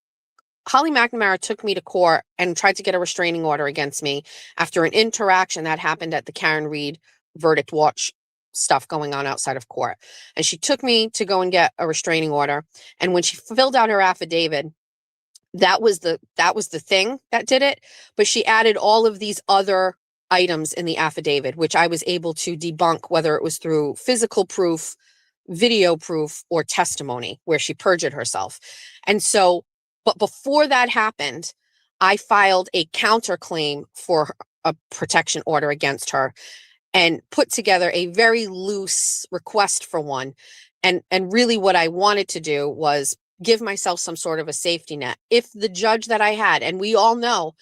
Holly McNamara took me to court and tried to get a restraining order against me after an interaction that happened at the Karen Reed verdict watch stuff going on outside of court. And she took me to go and get a restraining order. And when she filled out her affidavit, that was the thing that did it. But she added all of these other items in the affidavit, which I was able to debunk, whether it was through physical proof, video proof or testimony where she perjured herself. And so, but before that happened, I filed a counterclaim for a protection order against her and put together a very loose request for one. And really what I wanted to do was give myself some sort of a safety net. If the judge that I had, and we all know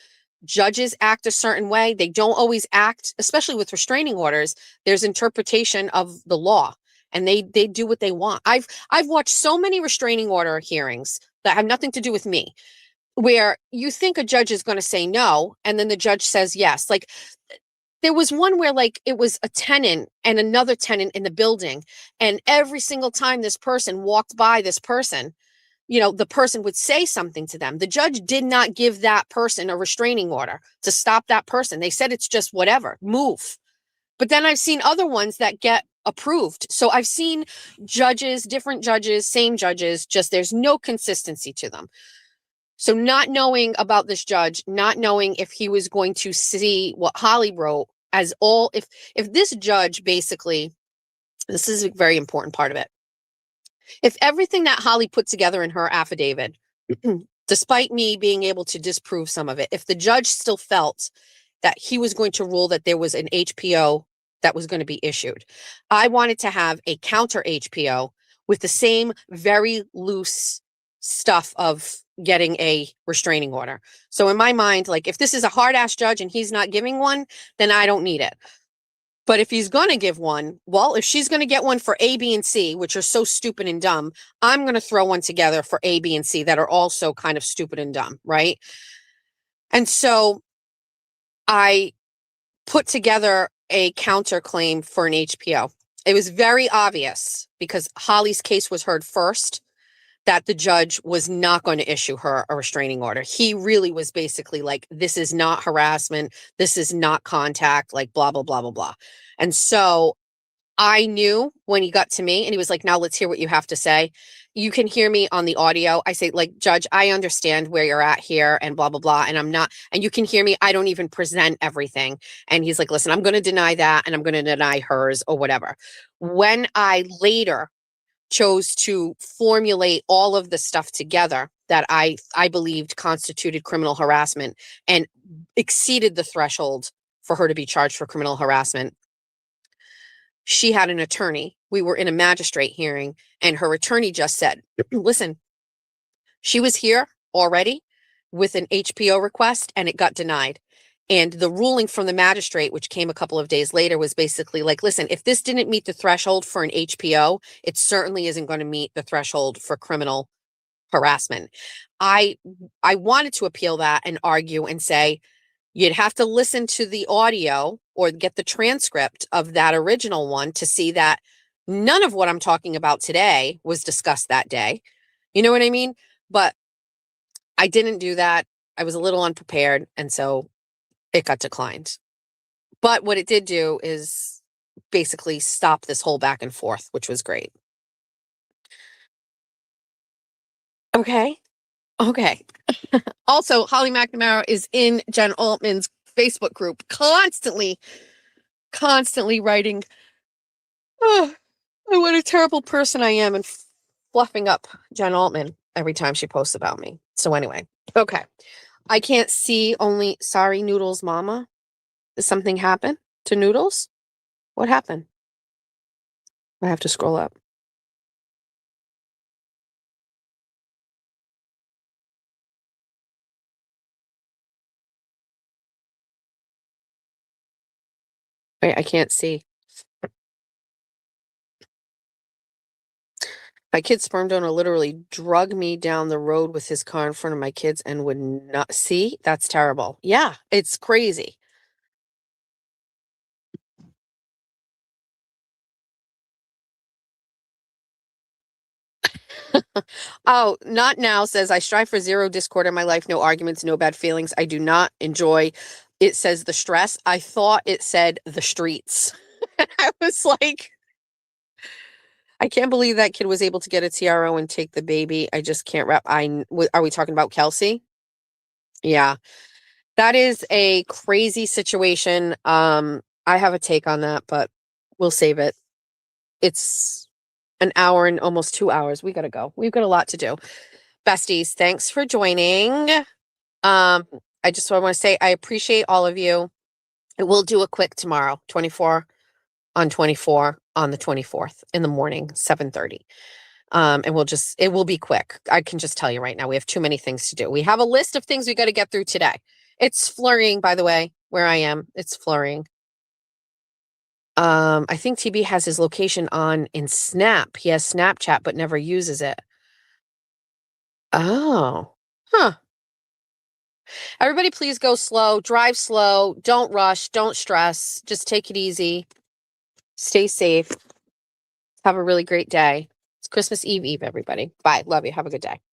judges act a certain way, they don't always act, especially with restraining orders, there's interpretation of the law and they do what they want. I've watched so many restraining order hearings that have nothing to do with me, where you think a judge is going to say no and then the judge says yes. Like there was one where like it was a tenant and another tenant in the building, and every single time this person walked by this person, you know, the person would say something to them. The judge did not give that person a restraining order to stop that person. They said it's just whatever, move. But then I've seen other ones that get approved. So I've seen judges, different judges, same judges, just there's no consistency to them. So not knowing about this judge, not knowing if he was going to see what Holly wrote as all, if this judge basically, this is a very important part of it. If everything that Holly put together in her affidavit, despite me being able to disprove some of it, if the judge still felt that he was going to rule that there was an HPO that was going to be issued, I wanted to have a counter HPO with the same very loose stuff of getting a restraining order. So in my mind, like if this is a hard ass judge and he's not giving one, then I don't need it. But if he's going to give one, well, if she's going to get one for A, B, and C, which are so stupid and dumb, I'm going to throw one together for A, B, and C that are also kind of stupid and dumb, right? And so I put together a counterclaim for an HPO. It was very obvious because Holly's case was heard first that the judge was not going to issue her a restraining order. He really was basically like, this is not harassment. This is not contact, like blah, blah, blah, blah, blah. And so I knew when he got to me and he was like, now let's hear what you have to say. You can hear me on the audio. I say, like, Judge, I understand where you're at here and blah, blah, blah. And I'm not, and you can hear me. I don't even present everything. And he's like, listen, I'm going to deny that and I'm going to deny hers or whatever. When I later chose to formulate all of the stuff together that I believed constituted criminal harassment and exceeded the threshold for her to be charged for criminal harassment, she had an attorney. We were in a magistrate hearing and her attorney just said, listen, she was here already with an HPO request and it got denied. And the ruling from the magistrate, which came a couple of days later, was basically like, listen, if this didn't meet the threshold for an HPO, it certainly isn't going to meet the threshold for criminal harassment. I wanted to appeal that and argue and say, you'd have to listen to the audio or get the transcript of that original one to see that none of what I'm talking about today was discussed that day. You know what I mean? But I didn't do that. I was a little unprepared. And so it got declined. But what it did do is basically stop this whole back and forth, which was great. Okay. Okay. Also, Holly McNamara is in Jen Altman's Facebook group, constantly writing, oh, what a terrible person I am, and fluffing up Jen Altman every time she posts about me. So anyway, okay. I can't see only sorry Noodles mama. Did something happen to Noodles? What happened? I have to scroll up. Wait, I can't see. My kid's sperm donor literally drug me down the road with his car in front of my kids and would not see. That's terrible. Yeah, it's crazy. Oh, not now says I strive for zero discord in my life, no arguments, no bad feelings. I do not enjoy. It says the stress. I thought it said the streets. And I was like, I can't believe that kid was able to get a TRO and take the baby. I just can't wrap. Are we talking about Kelsey? Yeah, that is a crazy situation. I have a take on that, but we'll save it. It's an hour and almost 2 hours. We got to go. We've got a lot to do. Besties, thanks for joining. I just want to say I appreciate all of you. We'll do a quick tomorrow, 24 on 24 on the 24th in the morning, 7:30. And it will be quick. I can just tell you right now, we have too many things to do. We have a list of things we got to get through today. It's flurrying, by the way, where I am. It's flurrying. I think TB has his location on in Snap. He has Snapchat, but never uses it. Oh, huh. Everybody, please go slow, drive slow, don't rush, don't stress, just take it easy, stay safe, have a really great day. It's Christmas Eve, everybody. Bye. Love you. Have a good day.